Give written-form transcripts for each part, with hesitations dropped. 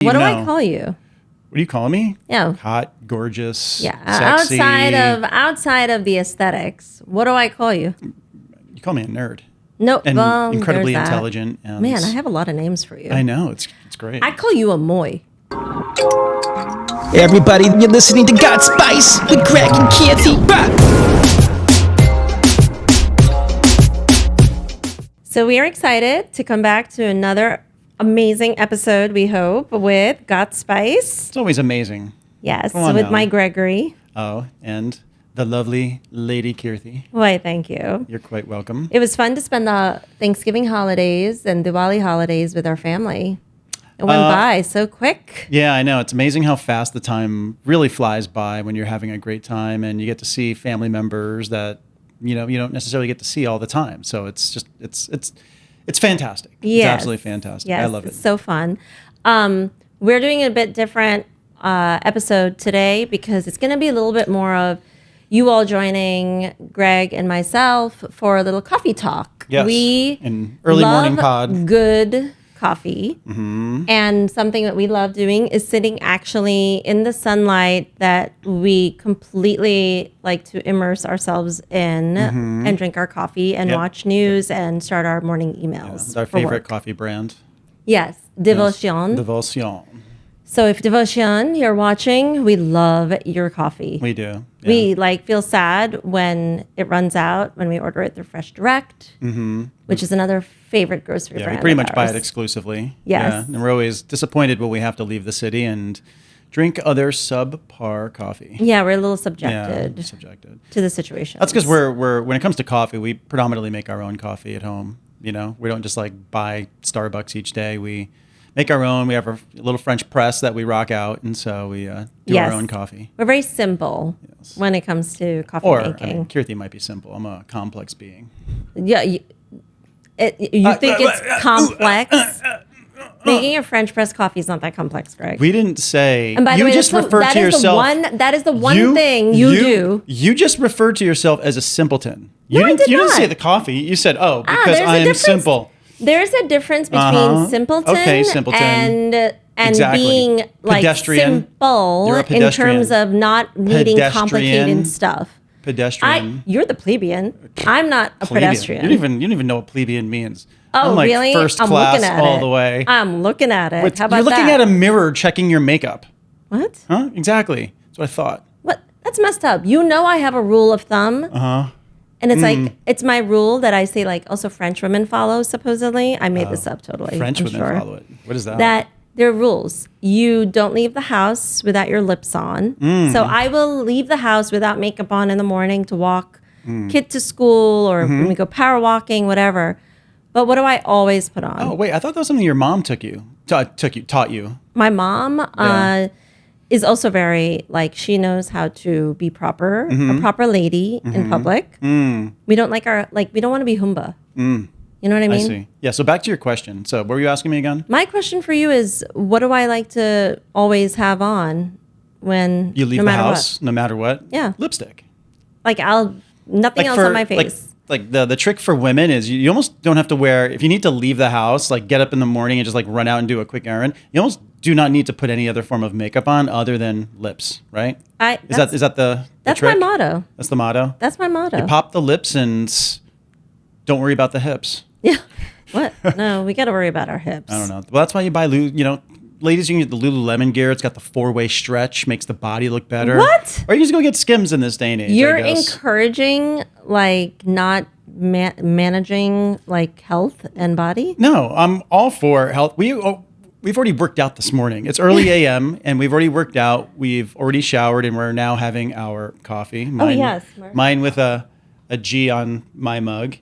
What do I call you? What do you call me? Yeah. Hot, gorgeous, Yeah. sexy. Outside of the aesthetics, what do I call you? You call me a nerd. No, And well, incredibly there's that. intelligent. And Man, I have a lot of names for you. I know. It's great. I call you a Moy. Hey everybody, you're listening to Gotspice with Greg and Kirti. So we are excited to come back to another amazing episode, we hope, with Gotspice. It's always amazing. Yes, Come on with now. my Gregory. Oh, and the lovely Lady Kirti. Why, thank you. You're quite welcome. It was fun to spend the Thanksgiving holidays and Diwali holidays with our family. It went by so quick. Yeah, I know. It's amazing how fast the time really flies by when you're having a great time and you get to see family members that, you don't necessarily get to see all the time. So it's just, it's fantastic. Yes. It's absolutely fantastic. Yes, I love it. It's so fun. We're doing a bit different episode today because it's going to be a little bit more of you all joining Greg and myself for a little coffee talk. Yes. We An early love morning pod. good coffee. Mm-hmm. And something that we love doing is sitting actually in the sunlight that we completely like to immerse ourselves in and drink our coffee and watch news and start our morning emails. It's our for favorite work. coffee brand. Yes, Devotion. Devotion. So if Devotion, you're watching, we love your coffee. We do. Yeah. We feel sad when it runs out when we order it through Fresh Direct, which is another favorite grocery Yeah, brand. we pretty of much buy ours. it exclusively. Yes. Yeah, and we're always disappointed when we have to leave the city and drink other subpar coffee. Yeah, we're a little Yeah, subjected subjected. to the situation. That's because we're when it comes to coffee, we predominantly make our own coffee at home. We don't just buy Starbucks each day. We make our own. We have a little French press that we rock out, and so we do our own coffee. We're very simple when it comes to coffee making. Kirti might be simple. I'm a complex being. Yeah, you think it's complex? Making a French press coffee is not that complex, Greg. We didn't say. And by the you way, just referred to yourself. That is the one thing you do. You just referred to yourself as a simpleton. No, I did You didn't not. say the coffee. You said, "Oh, because there's a I am difference. simple." There's a difference between simpleton, Okay, simpleton. and Exactly. being Pedestrian. simple You're a in pedestrian. terms of not needing Pedestrian. complicated stuff. Pedestrian. You're the plebeian. I'm not a Plebeian. pedestrian. You don't even know what plebeian means. Oh, I'm like really? first I'm class looking at all it. the way. I'm looking at it. How about You're looking that? at a mirror checking your makeup. What? Huh? Exactly. That's what I thought. What? That's messed up. You know I have a rule of thumb. And it's it's my rule that I say also French women follow, supposedly. I made this up totally. French I'm women sure. follow it. What is that? That there are rules. You don't leave the house without your lips on. So I will leave the house without makeup on in the morning to walk kid to school or when we go power walking, whatever. But what do I always put on? Oh wait, I thought that was something your mom taught you. My mom is also very she knows how to be proper, a proper lady in public. We don't we don't want to be humba. You know what I mean? I see. Yeah. So back to your question. So what were you asking me again? My question for you is, what do I like to always have on when You leave no the matter house no matter what. Yeah. Lipstick. Nothing else on my face. The trick for women is you almost don't have to wear, if you need to leave the house, get up in the morning and just run out and do a quick errand, you almost do not need to put any other form of makeup on other than lips, right? Is that the That's trick? my motto. That's the motto? That's my motto. You pop the lips and don't worry about the hips. Yeah. What? No, we got to worry about our hips. I don't know. Well, that's why you buy, ladies, you can get the Lululemon gear. It's got the 4-way stretch, makes the body look better. What? Or you just go get Skims in this day and age. You're I guess. encouraging not managing health and body? No, I'm all for health. We've already worked out this morning. It's early a.m. and we've already worked out. We've already showered and we're now having our coffee. Mine, yes. Mine with a G on my mug.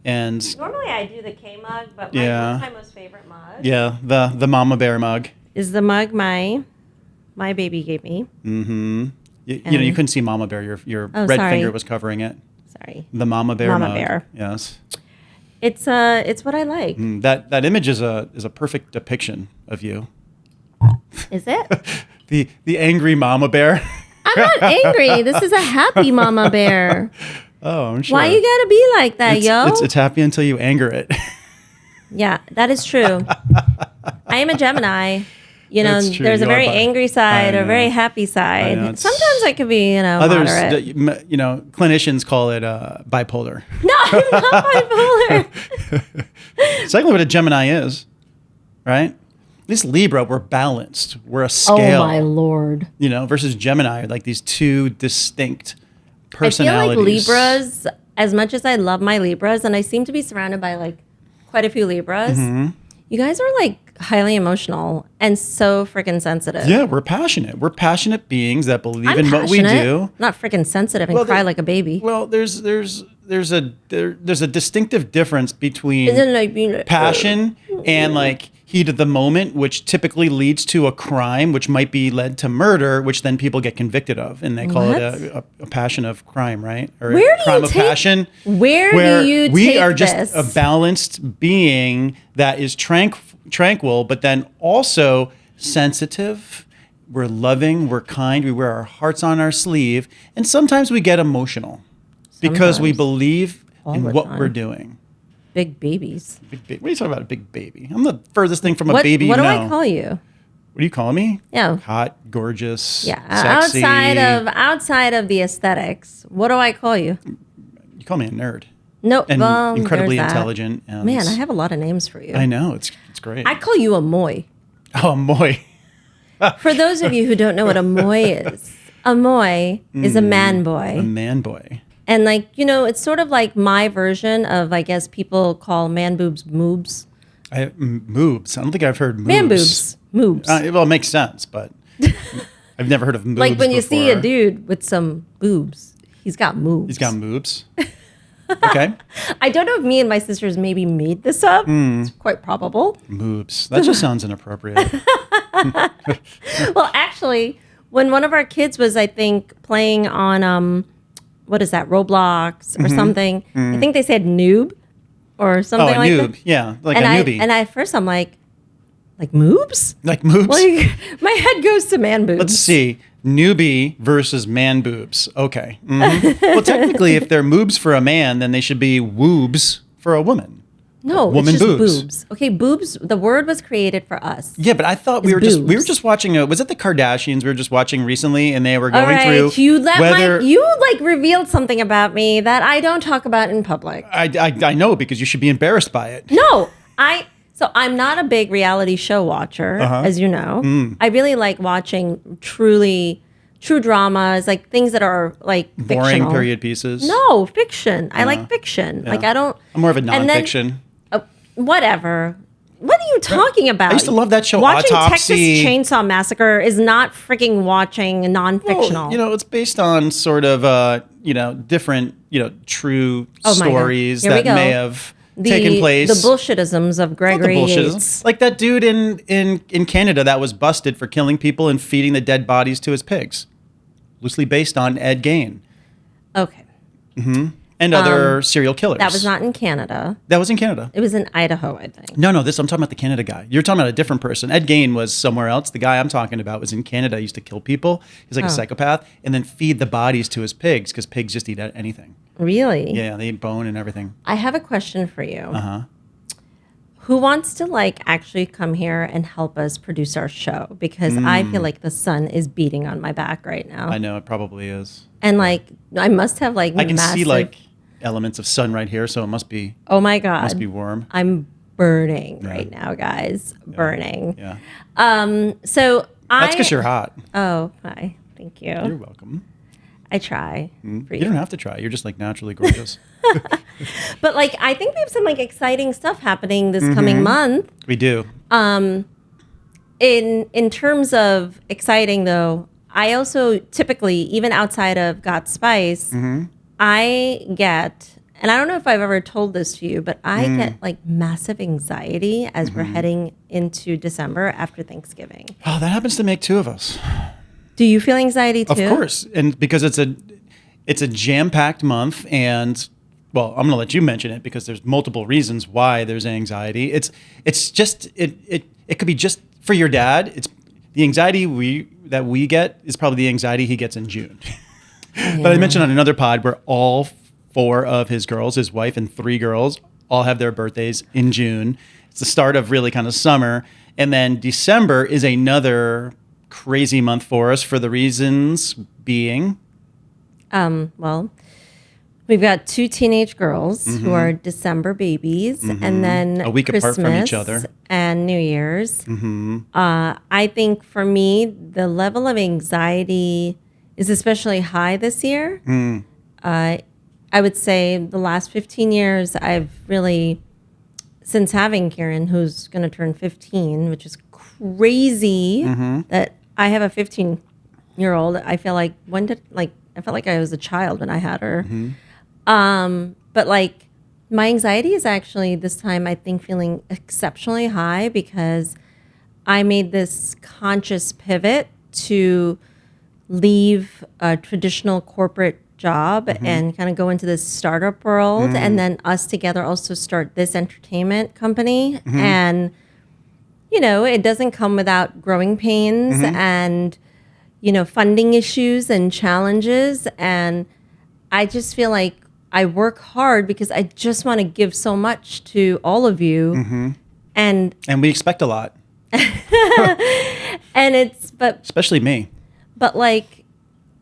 And Normally I do the K mug, but my most favorite mug the Mama Bear mug. is the mug my baby gave me. Mm-hmm. You couldn't see Mama Bear. Your red sorry. finger was covering it. Sorry. The Mama Bear Mama mug. Bear. Yes. It's what I like. That image is a perfect depiction of you. Is it? The angry Mama Bear. I'm not angry. This is a happy mama bear. Oh, I'm sure. Why you gotta be like that, yo? It's happy until you anger it. Yeah, that is true. I am a Gemini. You know, That's true. there's a You are very angry side I or a very know. happy I side. know, Sometimes I could be, Others, moderate. you know, clinicians call it bipolar. No, I'm not bipolar. It's exactly what a Gemini is, right? This Libra, we're balanced. We're a scale. Oh my Lord. You know, versus Gemini, are like these two distinct personalities. I feel like Libras, as much as I love my Libras, and I seem to be surrounded by like quite a few Libras, you guys are like highly emotional and so freaking sensitive. Yeah, we're passionate. We're passionate beings that believe I'm in what we passionate, do. not freaking sensitive and cry like a baby. Well, there's a distinctive difference between And then like being passion and like heat of the moment, which typically leads to a crime, which might be led to murder, which then people get convicted of, and they call it a passion of crime, right? Or Where a do crime you of take- passion. where do you we take are just this? a balanced being that is tranquil, but then also sensitive. We're loving, we're kind, we wear our hearts on our sleeve, and sometimes we get emotional because we Sometimes. believe All in the what time. we're doing. big babies. Big baby. What are you talking about, a big baby? I'm the furthest thing from a What baby you do know. I call you? What do you call me? Yeah. Hot, gorgeous, Yeah. sexy. Outside of the aesthetics, what do I call you? You call me a nerd. No, And well, incredibly there's that. intelligent. And Man, I have a lot of names for you. I know. It's great. I call you a moy. Oh, boy. For those of you who don't know what a moy is a man A boy. man boy. And like, it's sort of like my version of, I guess people call man boobs moobs. Moobs. I don't think I've heard moobs. Man boobs. Moobs. Well, it makes sense, but I've never heard of moobs Like when you see a before. dude with some boobs, he's got moobs. He's got moobs. Okay. I don't know if me and my sisters maybe made this up. It's quite probable. Moobs. That just sounds inappropriate. Well, actually, when one of our kids was, I think, playing on, what is that, Roblox or something, I think they said noob or something Oh, a like noob. that. Yeah, like and a I, newbie. And at first I'm like moobs? Like moobs? Like, my head goes to man boobs. Let's see. Newbie versus man boobs. Okay. Mhm. Well, technically, if they're moobs for a man, then they should be woobs for a woman. No, Woman it's just boobs. boobs. Okay, boobs, the word was created for us. Yeah, but I thought It's we were boobs. just watching. Was it the Kardashians we were just watching recently, and they were going All right, through you whether revealed something about me that I don't talk about in public. I know because you should be embarrassed by it. No, so I'm not a big reality show watcher, as you know. I really like watching true dramas, like things that are like Boring fictional. period pieces. No, fiction. I like fiction. Yeah. Like I don't. I'm more of a and then- nonfiction. Whatever. What are you talking about? I used to love that show, Watching Autopsy. Texas Chainsaw Massacre is not freaking watching non-fictional. Well, it's based on sort of different true Oh my God. stories Here we that go. may have taken place. The bullshitisms of Not the Gregory bullshitism. Yates. Like that dude in Canada that was busted for killing people and feeding the dead bodies to his pigs. Loosely based on Ed Gein Okay. and other serial killers. That was not in Canada. That was in Canada. It was in Idaho, I think. No, I'm talking about the Canada guy. You're talking about a different person. Ed Gein was somewhere else. The guy I'm talking about was in Canada. He used to kill people. He's like a psychopath and then feed the bodies to his pigs because pigs just eat anything. Really? Yeah, they eat bone and everything. I have a question for you. Uh-huh. Who wants to actually come here and help us produce our show? Because I feel like the sun is beating on my back right now. I know it probably is. And I must have I can massive, see elements of sun right here, so it must be oh my God. must be warm. I'm burning right now, guys. Burning. Yeah. So That's because you're hot. Oh, hi. Thank you. You're welcome. I try for You you. don't have to try. You're just naturally gorgeous. But I think we have some exciting stuff happening this coming month. We do. In terms of exciting though, I also typically, even outside of gotspice, I get, and I don't know if I've ever told this to you, but I get massive anxiety as we're heading into December after Thanksgiving. Oh, that happens to make two of us. Do you feel anxiety too? Of course, and because it's a jam-packed month, and well, I'm going to let you mention it because there's multiple reasons why there's anxiety. It's just it could be just for your dad. It's the anxiety that we get is probably the anxiety he gets in June. But I mentioned on another pod where all 4 of his girls, his wife and 3 girls, all have their birthdays in June. It's the start of really kind of summer. And then December is another crazy month for us for the reasons being. Well, we've got 2 teenage girls who are December babies, and then A week apart from each other. And New Year's. I think for me, the level of anxiety is especially high this year. I would say the last 15 years, I've really, since having Kieran, who's going to turn 15, which is crazy that I have a 15-year-old. I feel like I felt like I was a child when I had her. But like my anxiety is actually this time, I think, feeling exceptionally high because I made this conscious pivot to leave a traditional corporate job and kind of go into this startup world. And then us together also start this entertainment company. And, you know, it doesn't come without growing pains and, you know, funding issues and challenges. And I just feel like I work hard because I just want to give so much to all of you. And we expect a lot. But especially me. But like,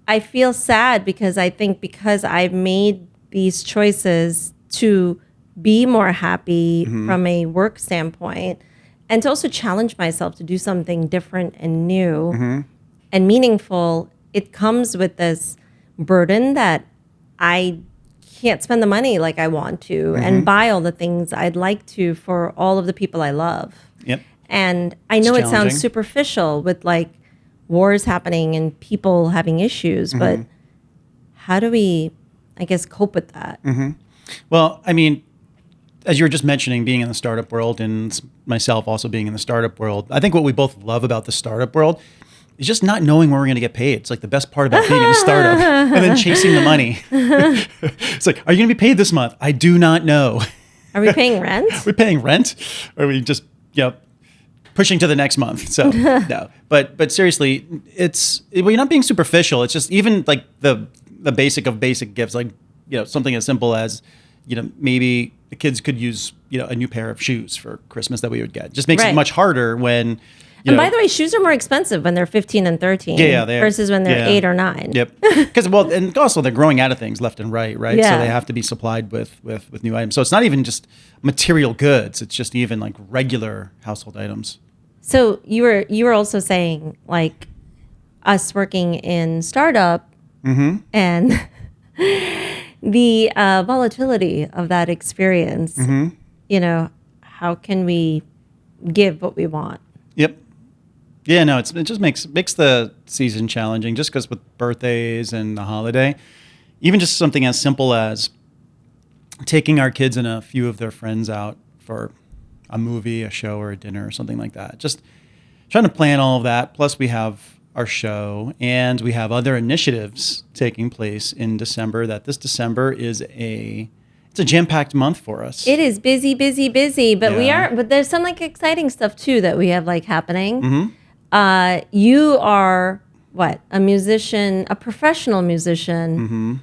I feel sad because I think because I've made these choices to be more happy from a work standpoint and to also challenge myself to do something different and new and meaningful, it comes with this burden that I can't spend the money like I want to and buy all the things I'd like to for all of the people I love. Yep. And I know it sounds superficial with like wars happening and people having issues, but how do we, I guess, cope with that? Well, I mean, as you were just mentioning, being in the startup world and myself also being in the startup world, I think what we both love about the startup world is just not knowing where we're going to get paid. It's like the best part about being in a startup and then chasing the money. It's like, are you going to be paid this month? I do not know. Are we paying rent? We're paying rent? Or are we just, pushing to the next month? So no, but seriously, you're not being superficial. It's just even like the basic of basic gifts, like, something as simple as, maybe the kids could use, a new pair of shoes for Christmas that we would get. Just makes it much harder when, and by the way, shoes are more expensive when they're 15 and 13 versus when they're 8 or 9. Yep. Because, and also they're growing out of things left and right? Yeah. So they have to be supplied with new items. So it's not even just material goods. It's just even like regular household items. So you were also saying like us working in startup and the volatility of that experience, how can we give what we want? Yep. Yeah, no, it just makes the season challenging just because with birthdays and the holiday, even just something as simple as taking our kids and a few of their friends out for a movie, a show, or a dinner or something like that. Just trying to plan all of that. Plus we have our show and we have other initiatives taking place in December that this December is it's a jam-packed month for us. It is busy, but there's some like exciting stuff too that we have like happening. You are what? A musician, a professional musician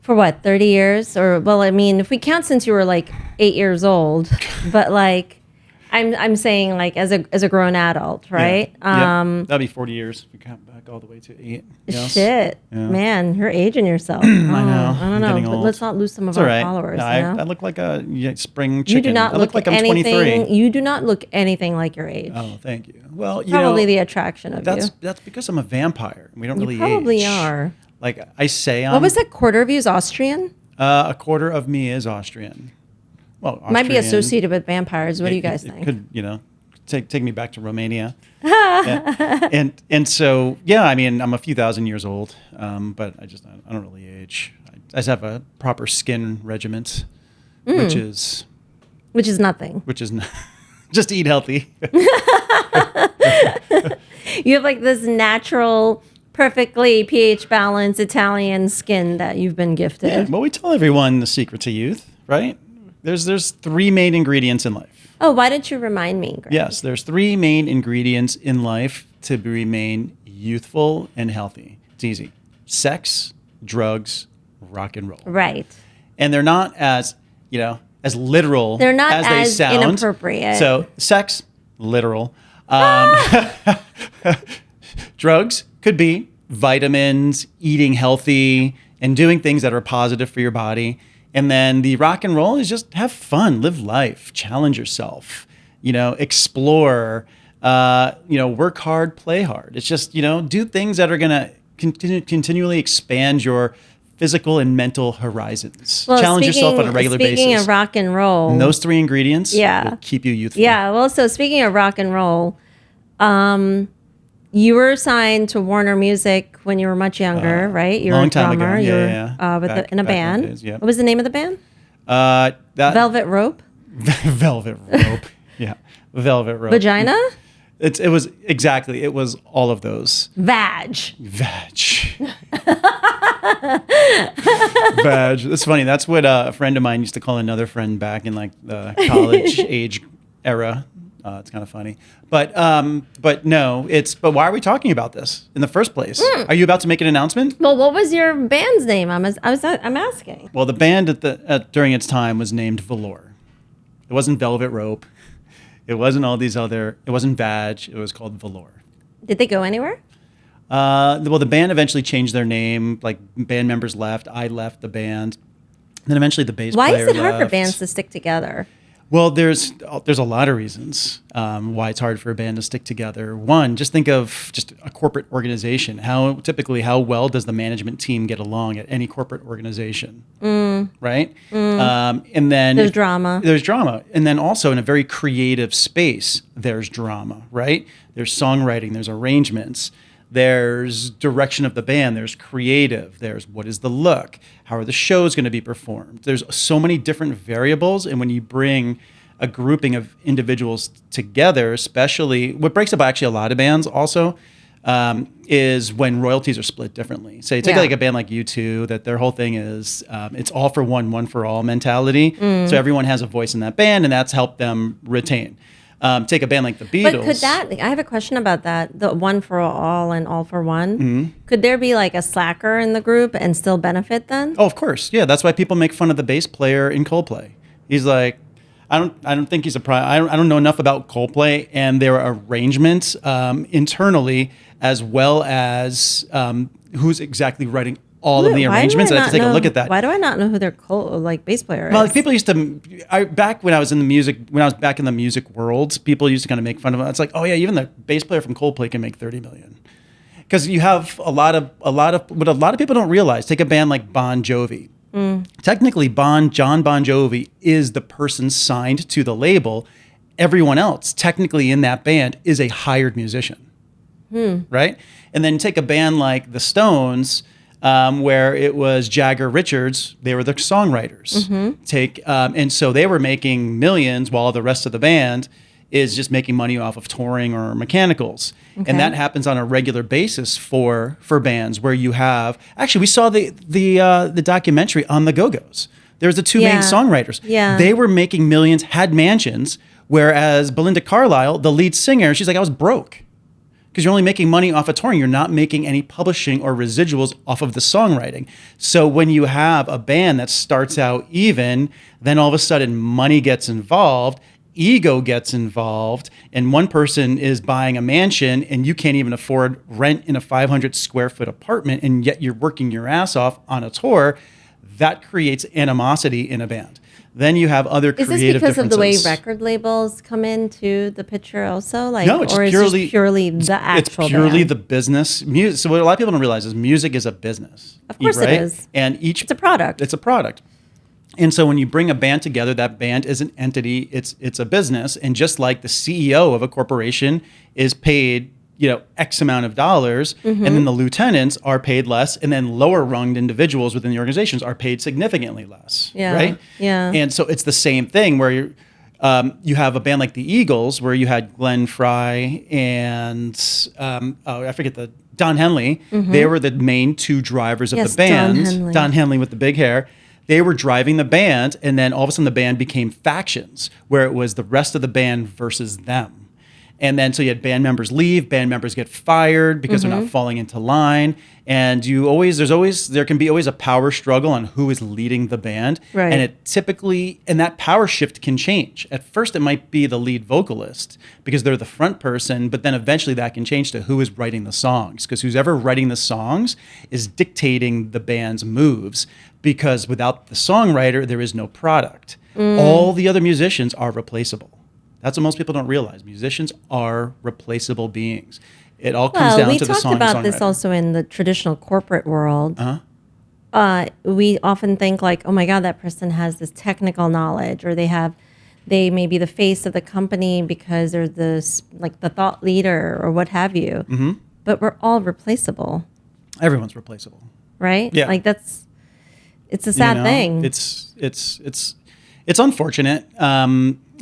for what, 30 years? Or, well, I mean, if we count since you were like 8 years old, but like, I'm saying like as a grown adult, right? Yeah. That'd be 40 years if we count back all the way to 8. Yes. Shit, man, you're aging yourself. I know. I don't know, but let's not lose some of our followers. No, I look like a spring chicken. You do not look like I'm 23. You do not look anything like your age. Oh, thank you. Well, probably the attraction of you. That's because I'm a vampire. We don't really probably age. Are. Like I say, what was that? Quarter of you is Austrian? A quarter of me is Austrian. Well, Austrian, might be associated with vampires. What do you guys think? It could, take me back to Romania. and so, yeah, I mean, I'm a few thousand years old, but I don't really age. I just have a proper skin regiment, which is nothing. Which is just eat healthy. You have like this natural, perfectly pH balanced Italian skin that you've been gifted. Yeah, well, we tell everyone the secret to youth, right? There's 3 main ingredients in life. Oh, why didn't you remind me, Greg? Yes, there's 3 main ingredients in life to remain youthful and healthy. It's easy. Sex, drugs, rock and roll. Right. And they're not as, as literal they're not as they sound. Inappropriate. So sex, literal. Drugs could be vitamins, eating healthy, and doing things that are positive for your body. And then the rock and roll is just have fun, live life, challenge yourself, explore, work hard, play hard. It's just, do things that are going to continually expand your physical and mental horizons. Well, challenge yourself on a regular basis. Speaking of rock and roll. And those 3 ingredients will keep you youthful. Yeah. Well, so speaking of rock and roll, you were signed to Warner Music when you were much younger, right? You were long a time drummer. ago. You Yeah. were in a band. Days, yeah. What was the name of the band? Velvet Rope? Velvet Rope. Yeah. Velvet Rope. Vagina? It was all of those. Vag. Vag. That's funny. That's what a friend of mine used to call another friend back in like the college age era. It's kind of funny, but no, but why are we talking about this in the first place? Are you about to make an announcement? Well, what was your band's name? I'm asking. Well, the band during its time was named Velour. It wasn't Velvet Rope. It wasn't all these other. It wasn't Vag. It was called Velour. Did they go anywhere? Well, the band eventually changed their name. Like band members left. I left the band. Then eventually the bass player left. Why is it hard for bands to stick together? Well, there's a lot of reasons why it's hard for a band to stick together. One, just think of just a corporate organization. How well does the management team get along at any corporate organization, right? And then there's drama. There's drama, and then also in a very creative space, there's drama, right? There's songwriting, there's arrangements. There's direction of the band, there's creative, there's what is the look, how are the shows going to be performed. There's so many different variables, and when you bring a grouping of individuals together, especially, what breaks up actually a lot of bands also, is when royalties are split differently. Say, take like a band like U2, that their whole thing is, it's all for one for all mentality. So everyone has a voice in that band, and that's helped them retain. Take a band like the Beatles. But I have a question about that, the one for all and all for one. Could there be like a slacker in the group and still benefit then? Oh, of course. Yeah, that's why people make fun of the bass player in Coldplay. He's like, I don't think he's I don't know enough about Coldplay and their arrangements internally, as well as who's exactly writing all of the arrangements. I have to take a look at that. Why do I not know who their bass player is? Well, people used to. Back when I was back in the music world, people used to kind of make fun of it. It's like, oh yeah, even the bass player from Coldplay can make $30 million, because you have a lot of what a lot of people don't realize. Take a band like Bon Jovi. Technically, John Bon Jovi is the person signed to the label. Everyone else, technically in that band, is a hired musician, right? And then take a band like the Stones. Where it was Jagger Richards, they were the songwriters. And so they were making millions while the rest of the band is just making money off of touring or mechanicals. And that happens on a regular basis for bands where you have, actually we saw the documentary on the Go-Go's. There's the two main songwriters. Yeah. They were making millions, had mansions, whereas Belinda Carlisle, the lead singer, she's like, I was broke. Because you're only making money off of touring. You're not making any publishing or residuals off of the songwriting. So when you have a band that starts out even, then all of a sudden money gets involved, ego gets involved, and one person is buying a mansion and you can't even afford rent in a 500 square foot apartment, and yet you're working your ass off on a tour, that creates animosity in a band. Then you have other creative differences. Is this because of the way record labels come into the picture also? No, it's purely the actual It's purely band? the business. So what a lot of people don't realize is music is a business. Of course right? it is. And it's a product. It's a product. And so when you bring a band together, that band is an entity. It's a business. And just like the CEO of a corporation is paid, X amount of dollars, and then the lieutenants are paid less, and then lower runged individuals within the organizations are paid significantly less. Yeah. Right? Yeah. And so it's the same thing where you have a band like the Eagles, where you had Glenn Frey and I forget Don Henley. They were the main two drivers of the band. Don Henley with the big hair. They were driving the band, and then all of a sudden the band became factions, where it was the rest of the band versus them. And then so you had band members leave, band members get fired because they're not falling into line. And there can be always a power struggle on who is leading the band. Right. And that power shift can change. At first it might be the lead vocalist because they're the front person, but then eventually that can change to who is writing the songs, because who's ever writing the songs is dictating the band's moves, because without the songwriter, there is no product. All the other musicians are replaceable. That's what most people don't realize. Musicians are replaceable beings. It all comes down to the song. We talked about this also in the traditional corporate world. We often think like, oh my God, that person has this technical knowledge, or they may be the face of the company because they're the thought leader or what have you. But we're all replaceable. Everyone's replaceable. Right? Yeah. Like it's a sad thing. It's unfortunate,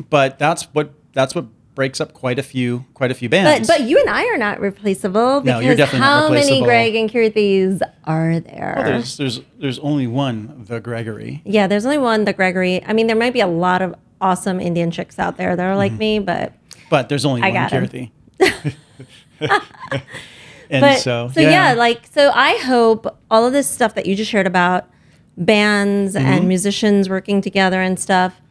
but that's what breaks up quite a few bands. But you and I are not replaceable, because No, you're definitely not how many replaceable. Greg and Kirtis are there? Well, there's only one, the Gregory. Yeah, there's only one, the Gregory. I mean, there might be a lot of awesome Indian chicks out there that are like me, but there's only one got him. Kirti. And so I hope all of this stuff that you just shared about bands and musicians working together and stuff,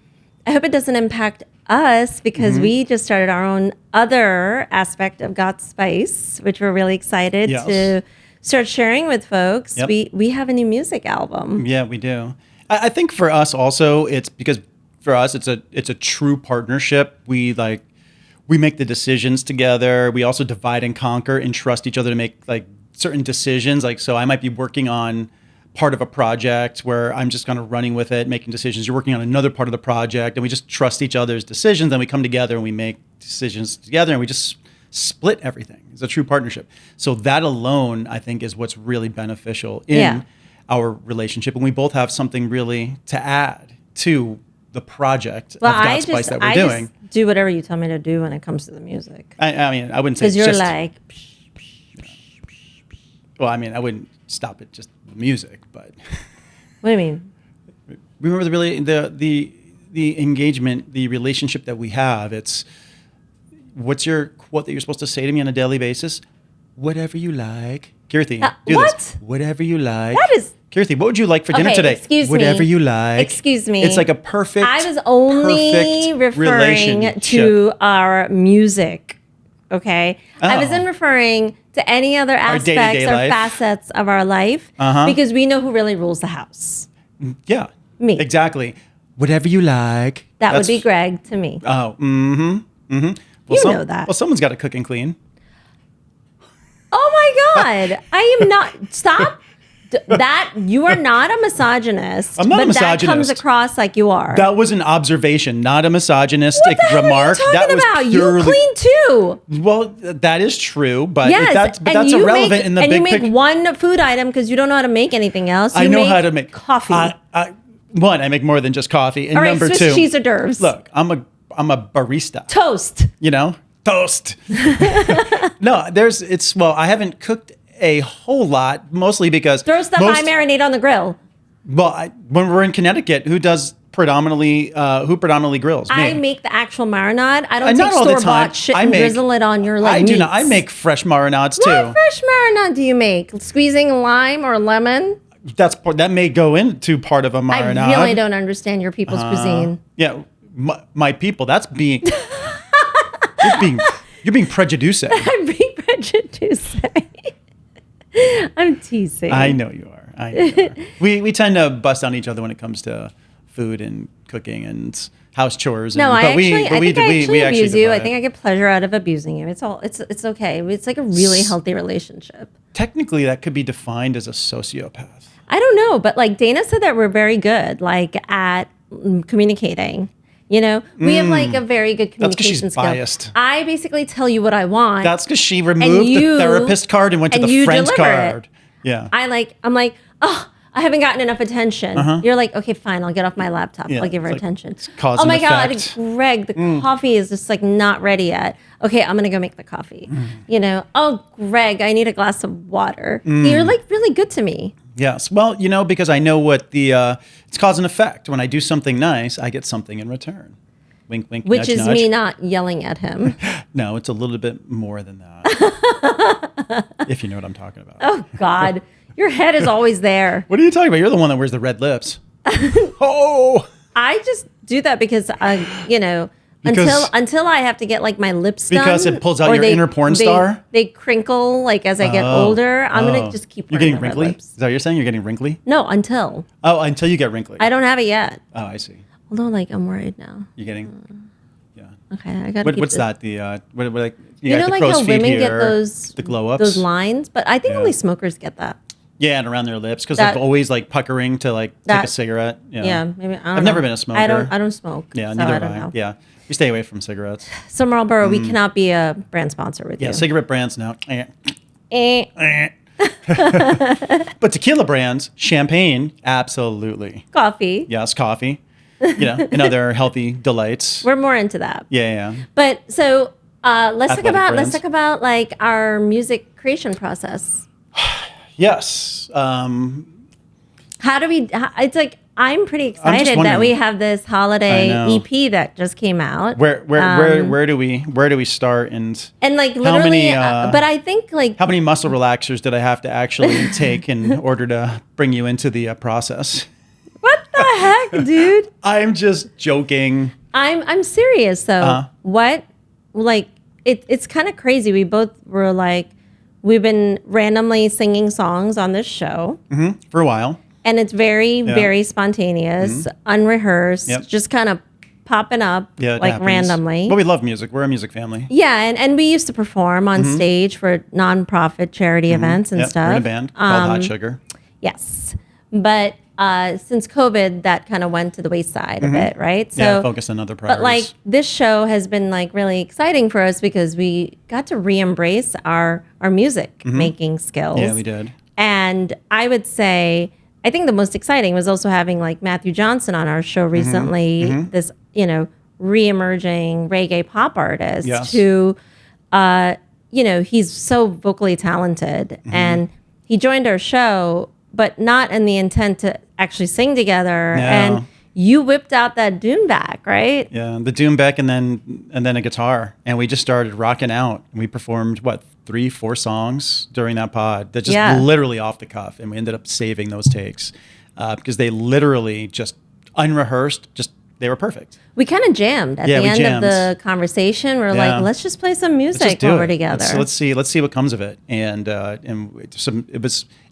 I hope it doesn't impact us, because we just started our own other aspect of gotspice, which we're really excited to start sharing with folks. Yep. We have a new music album. Yeah, we do. I think for us also, it's because for us it's a true partnership. We make the decisions together. We also divide and conquer and trust each other to make like certain decisions. Like, so I might be working on part of a project where I'm just kind of running with it, making decisions. You're working on another part of the project, and we just trust each other's decisions. Then we come together and we make decisions together, and we just split everything. It's a true partnership. So that alone, I think, is what's really beneficial in our relationship. And we both have something really to add to the project of gotspice that we're doing. Just do whatever you tell me to do when it comes to the music. I mean, I wouldn't say Because you're like, well, I mean, I wouldn't stop at just the music, but what do you mean? Remember the engagement, the relationship that we have. It's what's your quote that you're supposed to say to me on a daily basis? Whatever you like. Kirti, do what? this. Whatever you like. That is... Kirti, what would you like for dinner today? Excuse me. Whatever you like. Excuse me. It's like a perfect I was only referring to our music, okay? I wasn't referring to any other aspects or facets of our life, because we know who really rules the house. Yeah. Me. Exactly. Whatever you like. That would be Greg to me. Oh, Well, you know that. Well, someone's got to cook and clean. Oh my God. I am not... Stop. That you are not a misogynist. I'm not a That misogynist. comes across like you are. That was an observation, not a misogynistic remark. What the hell are you talking about? You clean too. Well, that is true, but Yes, that's irrelevant in the big picture. And you make one food item because you don't know how to make anything else. I know how to make coffee. One, I make more than just coffee, and All right, number Swiss two, cheese hors d'oeuvres. Look, I'm a barista. Toast. You know, toast. No, I haven't cooked a whole lot, mostly because throw stuff I marinate on the grill. Well, when we're in Connecticut, who predominantly grills? Me. I make the actual marinade. I don't take store-bought shit and drizzle it on your I do meats. not. I make fresh marinades too. What fresh marinade do you make? Squeezing lime or lemon? That may go into part of a marinade. I really don't understand your people's cuisine. Yeah, my people. That's being you're being prejudiced. I'm being prejudiced. I'm teasing. I know you are. We tend to bust on each other when it comes to food and cooking and house chores. No, I actually abuse you. I divide. think I get pleasure out of abusing you. It's okay. It's like a really healthy relationship. Technically, that could be defined as a sociopath. I don't know, but like Dana said that we're very good at communicating. You know, we have like a very good communication skill. That's because she's biased. I basically tell you what I want. That's because she removed the therapist card and went to the friends card. Yeah. I'm like, oh, I haven't gotten enough attention. You're like, okay, fine, I'll get off my laptop. Yeah, I'll give her it's like attention. cause Oh and my effect. God, Greg, the coffee is just like not ready yet. Okay, I'm gonna go make the coffee. You know, oh, Greg, I need a glass of water. You're like really good to me. Yes. Well, because I know what it's cause and effect. When I do something nice, I get something in return. Wink, wink, Which nudge, is nudge. me not yelling at him. No, it's a little bit more than that. If you know what I'm talking about. Oh, God. Your head is always there. What are you talking about? You're the one that wears the red lips. Oh! I just do that because until I have to get like my lips done. Because it pulls out or your inner porn star? They crinkle like as I get older. I'm going to just keep You're wearing getting the red wrinkly? lips. Is that what you're saying? You're getting wrinkly? No, until. Oh, until you get wrinkly. I don't have it yet. Oh, I see. Although like I'm worried now. You're getting... Yeah. Okay, I got to What's that? The what like You know got the like crow's how feet women get here, those the glow ups, those lines, but I think Yeah. only smokers get that. Yeah, and around their lips because That- they're always like puckering to like take that- a cigarette. Yeah, Yeah, maybe. I don't I've know. never been a smoker. I don't smoke. Yeah, so neither I have don't I. know. Yeah, we stay away from cigarettes. So Marlboro, we cannot be a brand sponsor with Yeah, you. cigarette brands now. Eh, But tequila brands, champagne, absolutely. coffee. Yes, coffee. And other healthy delights. We're more into that. Yeah. But so let's Athletic brands. talk about like our music creation process. Yes. How do we? It's like I'm pretty I'm just excited that wondering- we have this holiday I know. EP that just came out. Where do we start and And like how literally, many, but I think like how many muscle relaxers did I have to actually take in order to bring you into the process? what the heck, dude? I'm just joking. I'm serious though. Uh-huh. What like it's kind of crazy. We both were like we've been randomly singing songs on this show. For a while. And it's very spontaneous, unrehearsed, Yep. just kind of popping up Yeah, it like happens. randomly. But we love music. We're a music family. Yeah, and we used to perform on stage for nonprofit charity events and Yep, stuff. we're in a band called Hot Sugar. Yes. But since COVID, that kind of went to the wayside a bit, right? So, Yeah, focus on other priorities. but like this show has been like really exciting for us because we got to re-embrace our music making skills. Yeah, we did. And I would say, I think the most exciting was also having like Matthew Johnson on our show recently, this, re-emerging reggae pop artist Yes. who, he's so vocally talented and he joined our show, but not in the intent to actually sing together. No. And you whipped out that Dune back, right? Yeah, the doom beck and then a guitar, and we just started rocking out. We performed 3-4 songs during that pod that just literally off the cuff, and we ended up saving those takes because they literally just unrehearsed, they were perfect. We kind of jammed at Yeah, the we end jammed. of the conversation. We're Yeah. like, let's just play some Let's music just do while it. we're together. Let's see what comes of it. And it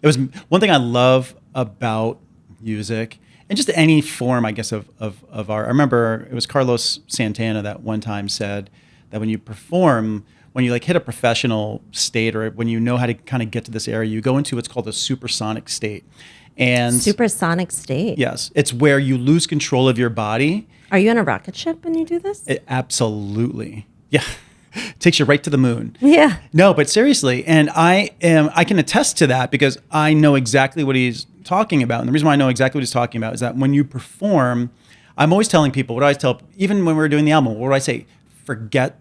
was one thing I love about music and just any form, I guess, of art. I remember it was Carlos Santana that one time said that when you perform, when you like hit a professional state or when you know how to kind of get to this area, you go into what's called a supersonic state. And Supersonic state. yes, it's where you lose control of your body. Are you on a rocket ship when you do this? Absolutely. Yeah. Takes you right to the moon. Yeah. No, but seriously, and I can attest to that because I know exactly what he's talking about. And the reason why I know exactly what he's talking about is that when you perform, I'm always telling people, what do I tell, even when we were doing the album, what do I say? Forget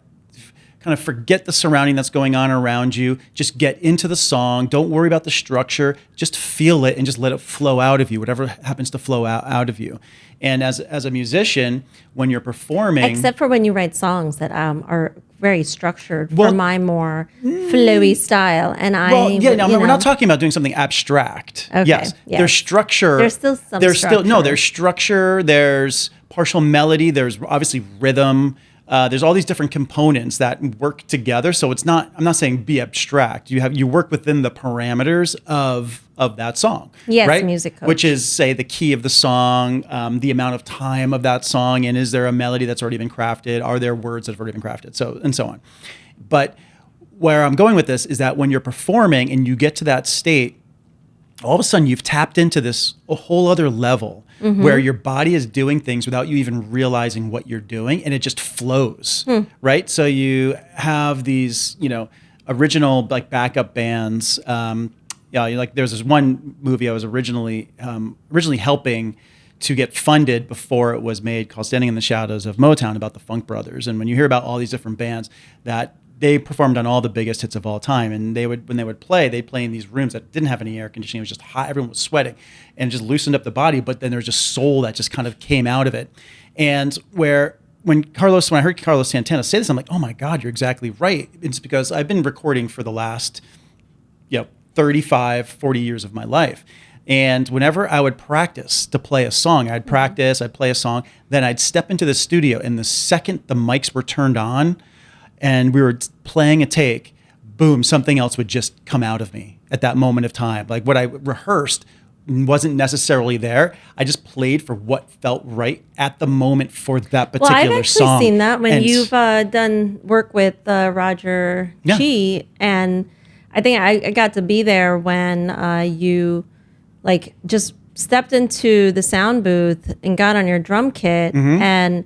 the surrounding that's going on around you. Just get into the song. Don't worry about the structure. Just feel it and just let it flow out of you, whatever happens to flow out of you. And as a musician, when you're performing... Except for when you write songs that are very structured Well, for my more flowy style. And we're not talking about doing something abstract. Okay, Yes, yes. there's structure. There's still some There's structure. structure. There's partial melody. There's obviously rhythm. There's all these different components that work together. So it's not. I'm not saying be abstract. You work within the parameters of that song. Yes, right? music coach. Which is, say, the key of the song, the amount of time of that song, and is there a melody that's already been crafted? Are there words that have already been crafted? So and so on. But where I'm going with this is that when you're performing and you get to that state, all of a sudden you've tapped into a whole other level where your body is doing things without you even realizing what you're doing, and it just flows, right? So you have these, original like backup bands. Like there's this one movie I was originally helping to get funded before it was made called Standing in the Shadows of Motown, about the Funk Brothers. And when you hear about all these different bands that they performed on all the biggest hits of all time, and when they would play, they'd play in these rooms that didn't have any air conditioning. It was just hot. Everyone was sweating and just loosened up the body. But then there's just soul that just kind of came out of it. And where when I heard Carlos Santana say this, I'm like, oh my God, you're exactly right. It's because I've been recording for the last, 35, 40 years of my life. And whenever I would practice to play a song, I'd play a song, then I'd step into the studio, and the second the mics were turned on and we were playing a take, boom, something else would just come out of me at that moment of time. Like what I rehearsed wasn't necessarily there. I just played for what felt right at the moment for that particular song. Well, I've actually seen that when you've done work with Roger Chi, and I think I got to be there when you like just stepped into the sound booth and got on your drum kit, and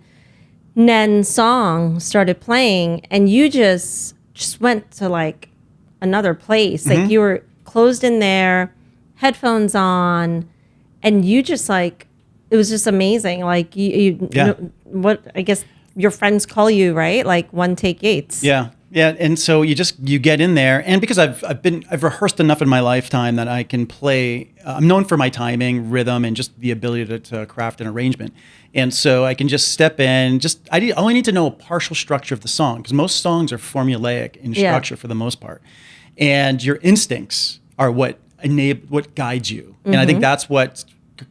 Nen's song started playing, and you just went to like another place. Like you were closed in there, headphones on, and you just like, it was just amazing. Like you know, what I guess your friends call you, right? Like one take Yates. Yeah. And so you get in there, and because I've rehearsed enough in my lifetime that I can play. I'm known for my timing, rhythm, and just the ability to craft an arrangement. And so I can just step in. I only need to know a partial structure of the song, because most songs are formulaic in structure for the most part, and your instincts are what guides you. And I think that's what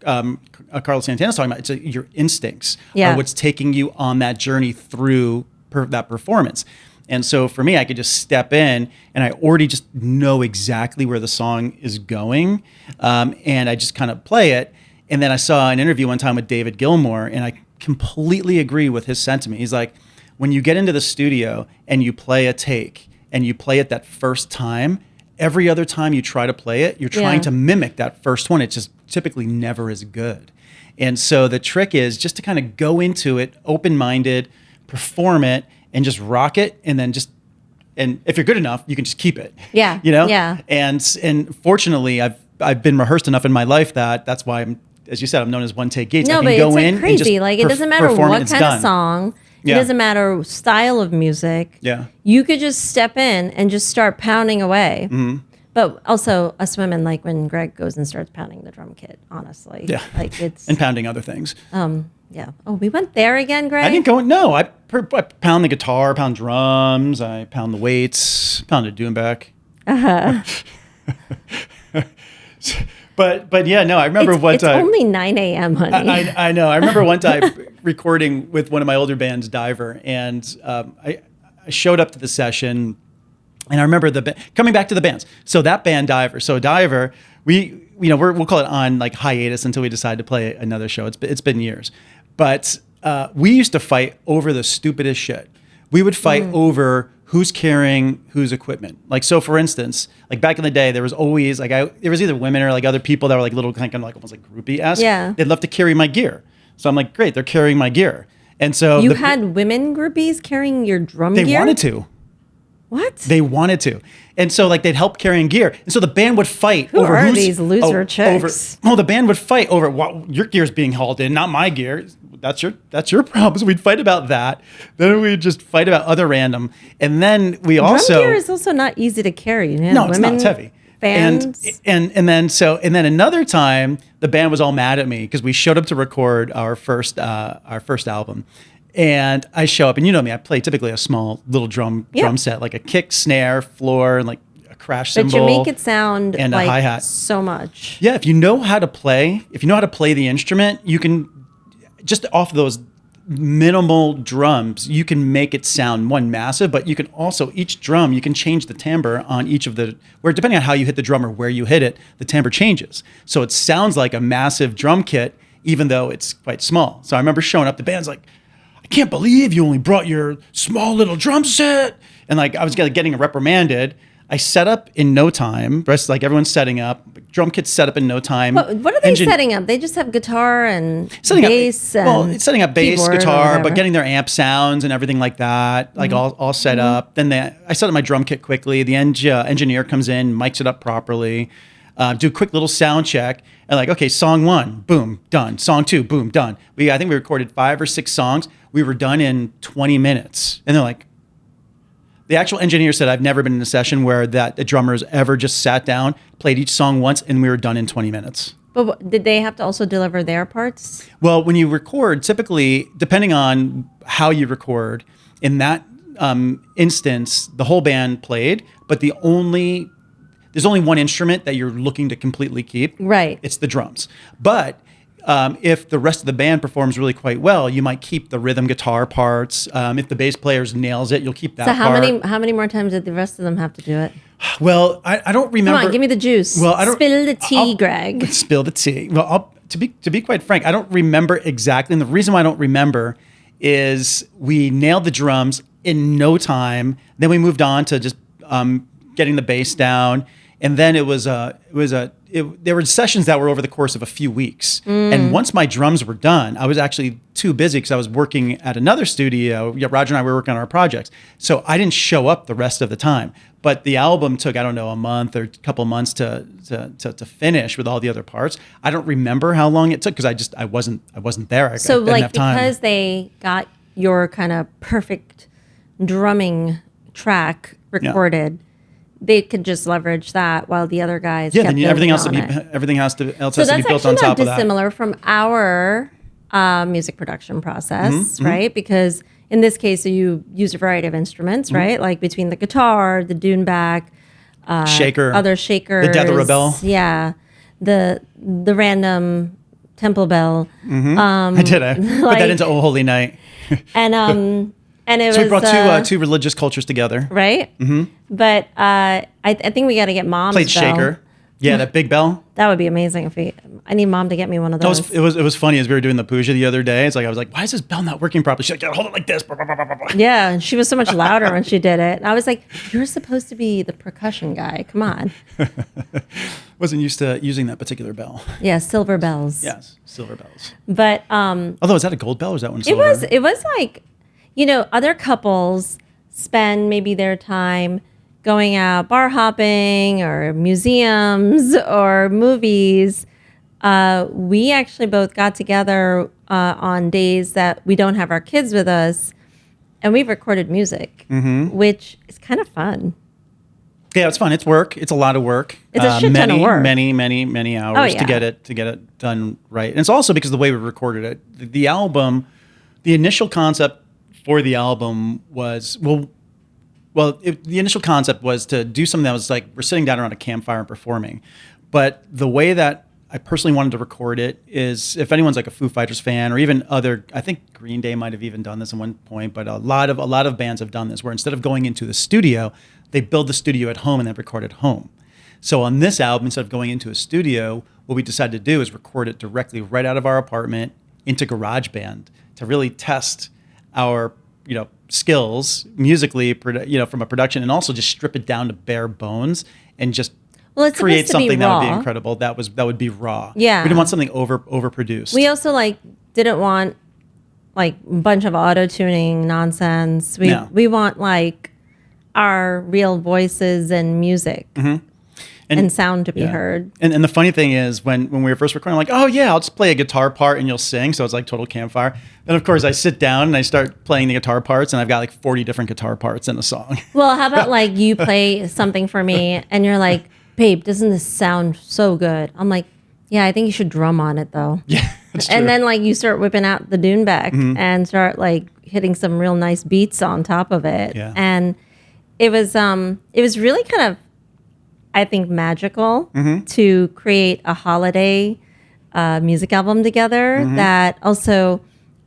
Carlos Santana's talking about. It's your instincts are what's taking you on that journey through that performance. And so for me, I could just step in, and I already just know exactly where the song is going, and I just kind of play it. And then I saw an interview one time with David Gilmour, and I completely agree with his sentiment. He's like, when you get into the studio and you play a take and you play it that first time, every other time you try to play it, you're trying to mimic that first one. It's just typically never as good. And so the trick is just to kind of go into it open-minded, perform it, and just rock it, and then and if you're good enough, you can just keep it. Yeah. Yeah. And fortunately, I've been rehearsed enough in my life that's why I'm, as you said, I'm known as one take Yates. No, I can but go it's like in crazy. And like it doesn't matter what kind of song. It doesn't matter style of music. Yeah. You could just step in and just start pounding away. But also us women, like when Greg goes and starts pounding the drum kit, honestly. Yeah. Like it's and pounding other things. Yeah. Oh, we went there again, Greg? I didn't go. No, I pound the guitar, pound drums, I pound the weights, pound a Doombek. But yeah, no, I remember one time. It's only 9 a.m., honey. I know. I remember one time recording with one of my older bands, Diver, and I showed up to the session, and I remember coming back to the bands. So that band, Diver. So Diver, we'll call it on like hiatus until we decide to play another show. It's been years. But we used to fight over the stupidest shit. We would fight over who's carrying whose equipment. Like, so for instance, like back in the day, there was always like, there was either women or like other people that were like little kind of like almost like groupie-esque. Yeah. They'd love to carry my gear. So I'm like, great, they're carrying my gear. And so you had women groupies carrying your drum gear? They wanted to. What? They wanted to. And so like they'd help carrying gear. And so the band would fight over who are these loser chicks? The band would fight over your gear's being hauled in, not my gear. That's your problem. So we'd fight about that. Then we'd just fight about other random. And then we also drum gear is also not easy to carry. No, it's not. It's heavy. Fans. And then another time the band was all mad at me because we showed up to record our first album. And I show up, and you know me, I play typically a small little drum set, like a kick, snare, floor, and like a crash cymbal. But you make it sound and like a hi-hat. So much. Yeah, if you know how to play the instrument, you can just off those minimal drums, you can make it sound massive, but you can also, each drum, you can change the timbre on each of where depending on how you hit the drum or where you hit it, the timbre changes. So it sounds like a massive drum kit, even though it's quite small. So I remember showing up, the band's like, I can't believe you only brought your small little drum set. And like, I was getting reprimanded. I set up in no time. Rest like everyone's setting up. Drum kit's set up in no time. What are they setting up? They just have guitar and bass. Setting up bass, guitar, but getting their amp sounds and everything like that, like all set up. Then I set up my drum kit quickly. The engineer comes in, mics it up properly. Do a quick little sound check, and like, okay, song 1, boom, done. Song 2, boom, done. I think we recorded 5 or 6 songs. We were done in 20 minutes. And they're like, the actual engineer said, I've never been in a session where the drummers ever just sat down, played each song once, and we were done in 20 minutes. But did they have to also deliver their parts? Well, when you record, typically, depending on how you record, in that instance, the whole band played, but there's only one instrument that you're looking to completely keep. Right. It's the drums. But if the rest of the band performs really quite well, you might keep the rhythm guitar parts. If the bass player nails it, you'll keep that. So part. how many more times did the rest of them have to do it? Well, I don't remember. Come on, give me the juice. Well, I don't spill the tea, Greg. Spill the tea. Well, to be quite frank, I don't remember exactly, and the reason why I don't remember is we nailed the drums in no time. Then we moved on to just getting the bass down, and then there were sessions that were over the course of a few weeks. And once my drums were done, I was actually too busy because I was working at another studio. Yeah, Roger and I were working on our projects. So I didn't show up the rest of the time. But the album took, I don't know, a month or a couple of months to finish with all the other parts. I don't remember how long it took because I wasn't there. So I didn't have time. Because they got your kind of perfect drumming track recorded, they could just leverage that while the other guys kept everything else on it. has to be built on top of that. So that's actually not dissimilar from our music production process, right? Because in this case, you use a variety of instruments, right? Like between the guitar, the dune back, shaker, other shakers, the Death bell, the random temple bell. I did. I put that into Oh Holy Night. And it so was, we brought two religious cultures together, right? But I think we got to get Mom's played bell. shaker. Yeah, that big bell. That would be amazing I need Mom to get me one of those. It was funny as we were doing the puja the other day. I was like, why is this bell not working properly? She's like, yeah, hold it like this. Yeah, and she was so much louder when she did it. And I was like, you're supposed to be the percussion guy. Come on. Wasn't used to using that particular bell. Yeah, silver bells. Yes, silver bells. But although, is that a gold bell or is that one silver? It was like, other couples spend maybe their time going out bar hopping or museums or movies. We actually both got together on days that we don't have our kids with us, and we've recorded music, which is kind of fun. Yeah, it's fun. It's work. It's a lot of work. It's a shit ton of work. Many hours to get it done right. And it's also because of the way we recorded it. The album, the initial concept for the album was the initial concept was to do something that was like we're sitting down around a campfire and performing. But the way that I personally wanted to record it is, if anyone's like a Foo Fighters fan or even other, I think Green Day might have even done this at one point, but a lot of bands have done this where instead of going into the studio, they build the studio at home and then record at home. So on this album, instead of going into a studio, what we decided to do is record it directly right out of our apartment into GarageBand to really test our skills musically, from a production, and also just strip it down to bare bones and just create something that would be incredible. That would be raw. Yeah, we didn't want something overproduced. We also didn't want a bunch of auto tuning nonsense. We want our real voices and music. And sound to be heard. And the funny thing is, when we were first recording, I'm like, oh yeah, I'll just play a guitar part and you'll sing. So it's like total campfire. Then of course I sit down and I start playing the guitar parts, and I've got 40 different guitar parts in a song. Well, how about you play something for me and you're like, babe, doesn't this sound so good? I'm like, yeah, I think you should drum on it though. Yeah, that's true. And then you start whipping out the dune back and start hitting some real nice beats on top of it. Yeah. And it was really kind of, I think, magical to create a holiday music album together that also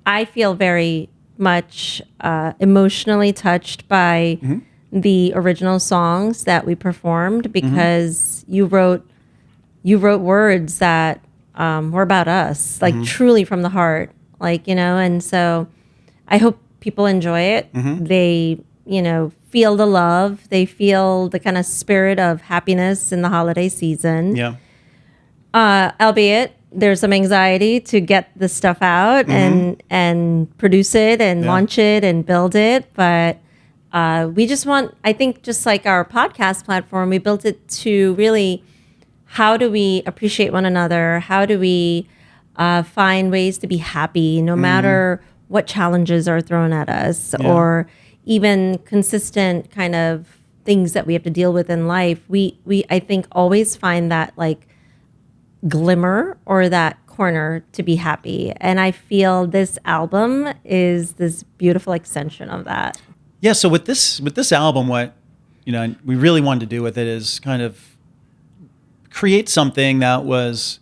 I feel very much emotionally touched by the original songs that we performed, because you wrote words that were about us, truly from the heart, and so I hope people enjoy it. They, feel the love. They feel the kind of spirit of happiness in the holiday season. Yeah. Albeit there's some anxiety to get the stuff out and produce it and launch it and build it. But we just want, I think, just like our podcast platform, we built it to really, how do we appreciate one another? How do we find ways to be happy no matter what challenges are thrown at us, or even consistent kind of things that we have to deal with in life. We I think always find that glimmer or that corner to be happy. And I feel this album is this beautiful extension of that. Yeah. So with this album, what we really wanted to do with it is kind of create something that was,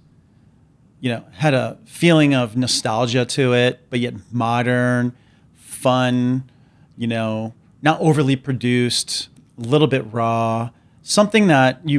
had a feeling of nostalgia to it, but yet modern, fun, not overly produced, a little bit raw, something that we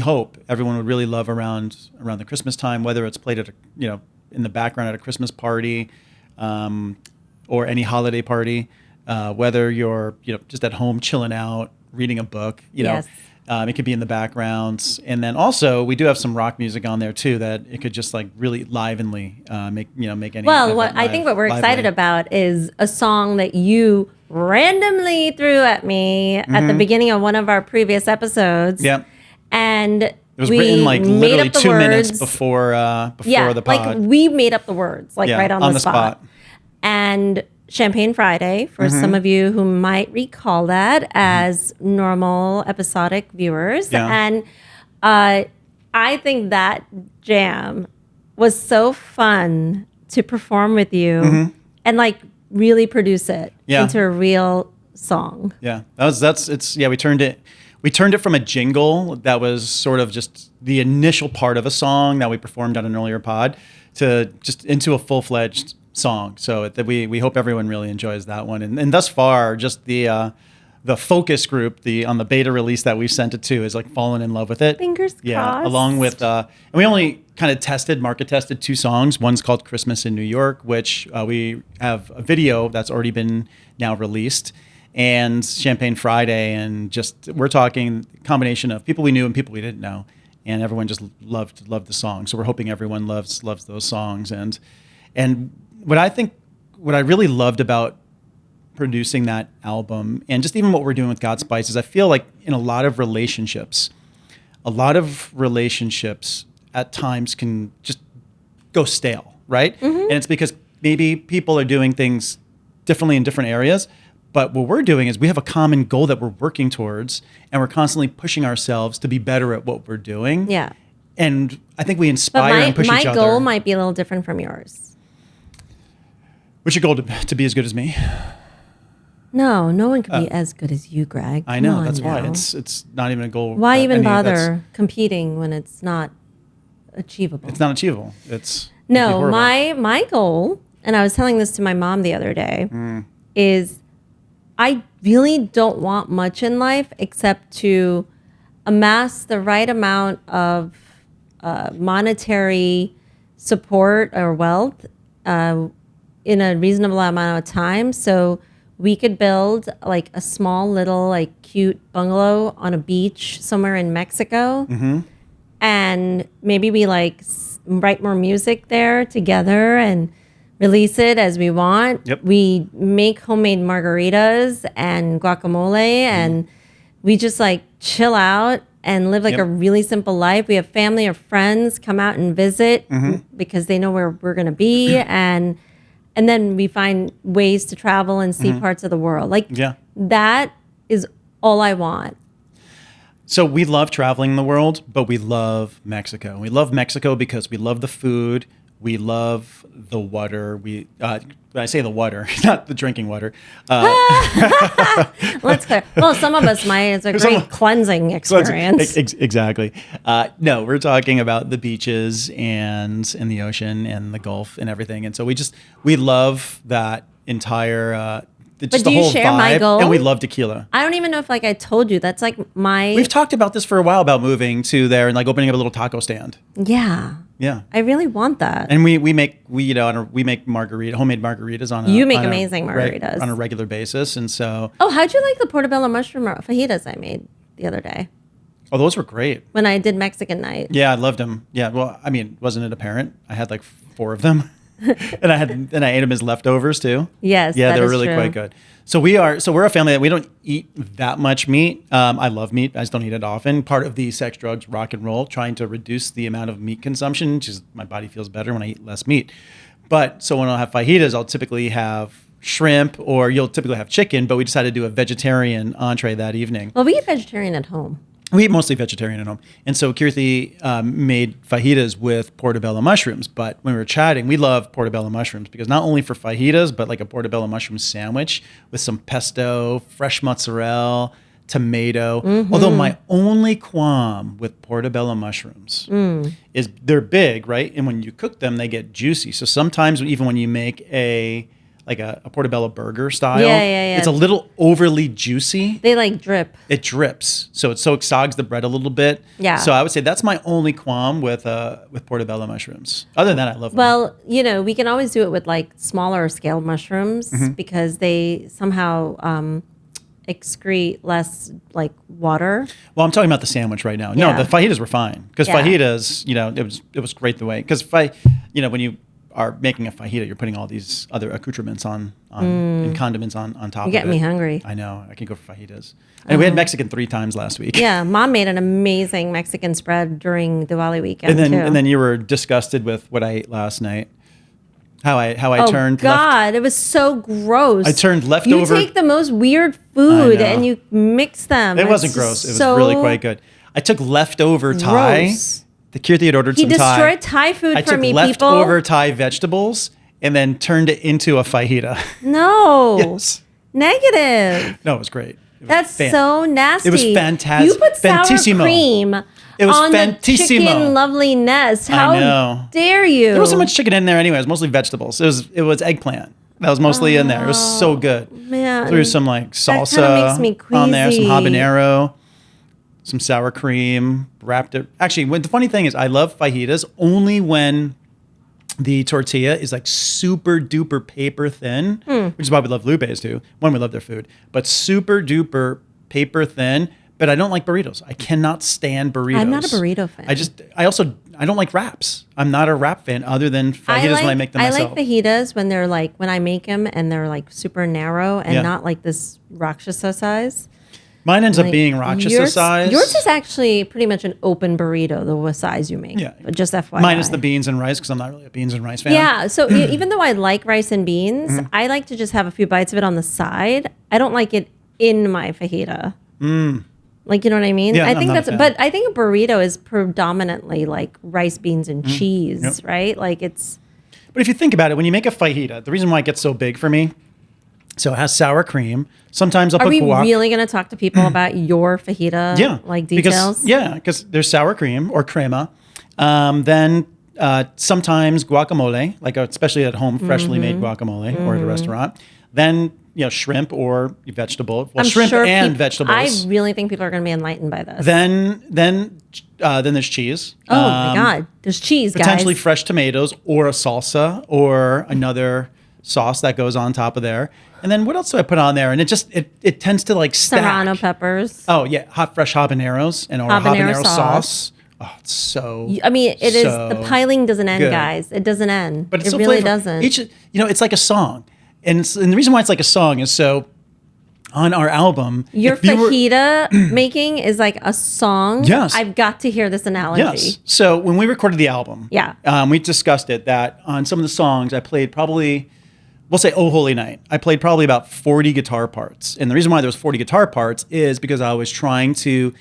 hope everyone would really love around the Christmas time, whether it's played at in the background at a Christmas party, or any holiday party, whether you're just at home chilling out, reading a book, Yes. It could be in the background. And then also we do have some rock music on there too, that it could just like really livenly make any. Well, I think what we're excited about is a song that you randomly threw at me at the beginning of one of our previous episodes. Yeah. And It was written like literally 2 minutes before the pod. like we made up the words, like right on the spot. And Champagne Friday, for some of you who might recall that as normal episodic viewers. Yeah. And I think that jam was so fun to perform with you and like really produce it into a real song. Yeah, we turned it from a jingle that was sort of just the initial part of a song that we performed on an earlier pod to just into a full-fledged song. So that we hope everyone really enjoys that one. And thus far, just the focus group, on the beta release that we sent it to, is like fallen in love with it. Fingers crossed. Along with and we only kind of market tested 2 songs. One's called Christmas in New York, which we have a video that's already been now released, and Champagne Friday, and just we're talking combination of people we knew and people we didn't know, and everyone just loved the song. So we're hoping everyone loves those songs. And what I really loved about producing that album, and just even what we're doing with Gotspice, is I feel like in a lot of relationships at times can just go stale, right? And it's because maybe people are doing things differently in different areas, but what we're doing is we have a common goal that we're working towards, and we're constantly pushing ourselves to be better at what we're doing. Yeah. And I think we inspire and push each other. My goal might be a little different from yours. What's your goal to be as good as me? No one can be as good as you, Greg. I know, that's why it's not even a goal. Why even bother competing when it's not achievable? It's not achievable. It's no. My goal, and I was telling this to my mom the other day, is I really don't want much in life except to amass the right amount of monetary support or wealth in a reasonable amount of time, so we could build like a small little like cute bungalow on a beach somewhere in Mexico, and maybe we like write more music there together and release it as we want. Yep. We make homemade margaritas and guacamole, and we just like chill out and live like a really simple life. We have family or friends come out and visit because they know where we're going to be, and then we find ways to travel and see parts of the world. Like that is all I want. So we love traveling the world, but we love Mexico. We love Mexico because we love the food. We love the water. When I say the water, not the drinking water. Let's clear. Well, some of us might. It's a great cleansing experience. Exactly. No, we're talking about the beaches and the ocean and the Gulf and everything. And so we love that entire. But do you share my goal? And we love tequila. I don't even know if like I told you. That's like my. We've talked about this for a while about moving to there and like opening up a little taco stand. Yeah. Yeah. I really want that. And we make homemade margaritas on amazing margaritas on a regular basis, and so. Oh, how'd you like the portobello mushroom fajitas I made the other day? Oh, those were great. When I did Mexican night. Yeah, I loved them. Yeah, well, I mean, wasn't it apparent? I had like 4 of them. and I ate them as leftovers too. Yes. Yeah, they were is really true. quite good. So we're a family that we don't eat that much meat. I love meat. I just don't eat it often. Part of the sex, drugs, rock and roll, trying to reduce the amount of meat consumption. Just my body feels better when I eat less meat. But so when I'll have fajitas, I'll typically have shrimp, or you'll typically have chicken. But we decided to do a vegetarian entree that evening. Well, we eat vegetarian at home. We eat mostly vegetarian at home. And so Kirti made fajitas with portobello mushrooms. But when we were chatting, we love portobello mushrooms because not only for fajitas, but like a portobello mushroom sandwich with some pesto, fresh mozzarella, tomato. Although my only qualm with portobello mushrooms is they're big, right? And when you cook them, they get juicy. So sometimes even when you make a portobello burger style, it's a little overly juicy. They like drip. It drips, so it sogs the bread a little bit. Yeah. So I would say that's my only qualm with portobello mushrooms. Other than that, I love them. Well, we can always do it with like smaller scale mushrooms because they somehow excrete less like water. Well, I'm talking about the sandwich right now. No, Yeah. the fajitas were fine because fajitas, it was great the way because when you are making a fajita, you're putting all these other accoutrements on and condiments on top of it. You're getting me hungry. I know. I can go for fajitas. And we had Mexican 3 times last week. Yeah, Mom made an amazing Mexican spread during Diwali weekend too. And then you were disgusted with what I ate last night. How I turned God, it was so gross. I turned leftover. You take the most weird food and you mix them. It wasn't gross. It was really quite good. I took leftover Thai. Gross. The Kirti had ordered some Thai. He destroyed Thai food for me, people. I took leftover Thai vegetables and then turned it into a fajita. No. Yes. Negative. No, it was great. That's so nasty. It was fantastic. You put sour cream It was on fantissimo. the chicken loveliness. How I know. dare you? There wasn't much chicken in there anyway. It was mostly vegetables. It was eggplant. That was mostly in there. It was so good. Man. Threw some like salsa makes me on there, some queasy. habanero, some sour cream, wrapped it. Actually, the funny thing is I love fajitas only when the tortilla is like super duper paper thin, which is why we love Lupe's too. One, we love their food, but super duper paper thin. But I don't like burritos. I cannot stand burritos. I'm not a burrito fan. I don't like wraps. I'm not a wrap fan other than fajitas when I make them myself. I like fajitas when they're like, when I make them and they're like super narrow and not like this Rakshasa size. Mine ends up being Rakshasa size. Yours is actually pretty much an open burrito, the size you make. Yeah. But just FYI. Minus the beans and rice because I'm not really a beans and rice fan. Yeah. So even though I like rice and beans, I like to just have a few bites of it on the side. I don't like it in my fajita. Like, you know what I mean? Yeah, I think but I think a burrito is predominantly like rice, beans, and cheese, right? Like it's. But if you think about it, when you make a fajita, the reason why it gets so big for me, so it has sour cream. Sometimes I'll put guac. Are we really going to talk to people about your fajita like details? Because there's sour cream or crema. Then sometimes guacamole, like especially at home, freshly made guacamole or at a restaurant. Then shrimp or vegetable. Well, shrimp and vegetables. I really think people are going to be enlightened by this. Then there's cheese. Oh my God, there's cheese, potentially guys. fresh tomatoes or a salsa or another sauce that goes on top of there. And then what else do I put on there? And it tends to like stack. Serrano peppers. Oh yeah, fresh habaneros and or habanero sauce. Oh, it's so. I mean, it is the piling doesn't end, guys. It doesn't end. But it's so really flavorful. doesn't. It's like a song, and the reason why it's like a song is so. On our album, your fajita making is like a song. Yes, I've got to hear this analogy. Yes. So when we recorded the album, we discussed it that on some of the songs I played probably. We'll say "Oh Holy Night." I played probably about 40 guitar parts, and the reason why there was 40 guitar parts is because I was trying to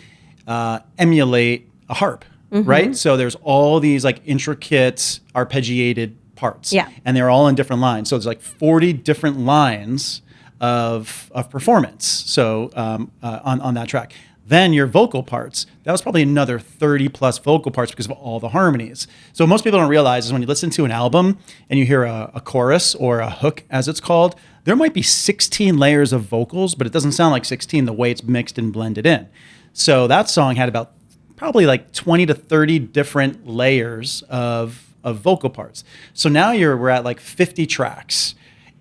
emulate a harp, right? So there's all these like intricate arpeggiated parts, and they're all in different lines. So there's like 40 different lines of performance. So on that track. Then your vocal parts, that was probably another 30 plus vocal parts because of all the harmonies. So most people don't realize is when you listen to an album and you hear a chorus or a hook as it's called, there might be 16 layers of vocals, but it doesn't sound like 16 the way it's mixed and blended in. So that song had about probably like 20 to 30 different layers of vocal parts. So now we're at like 50 tracks.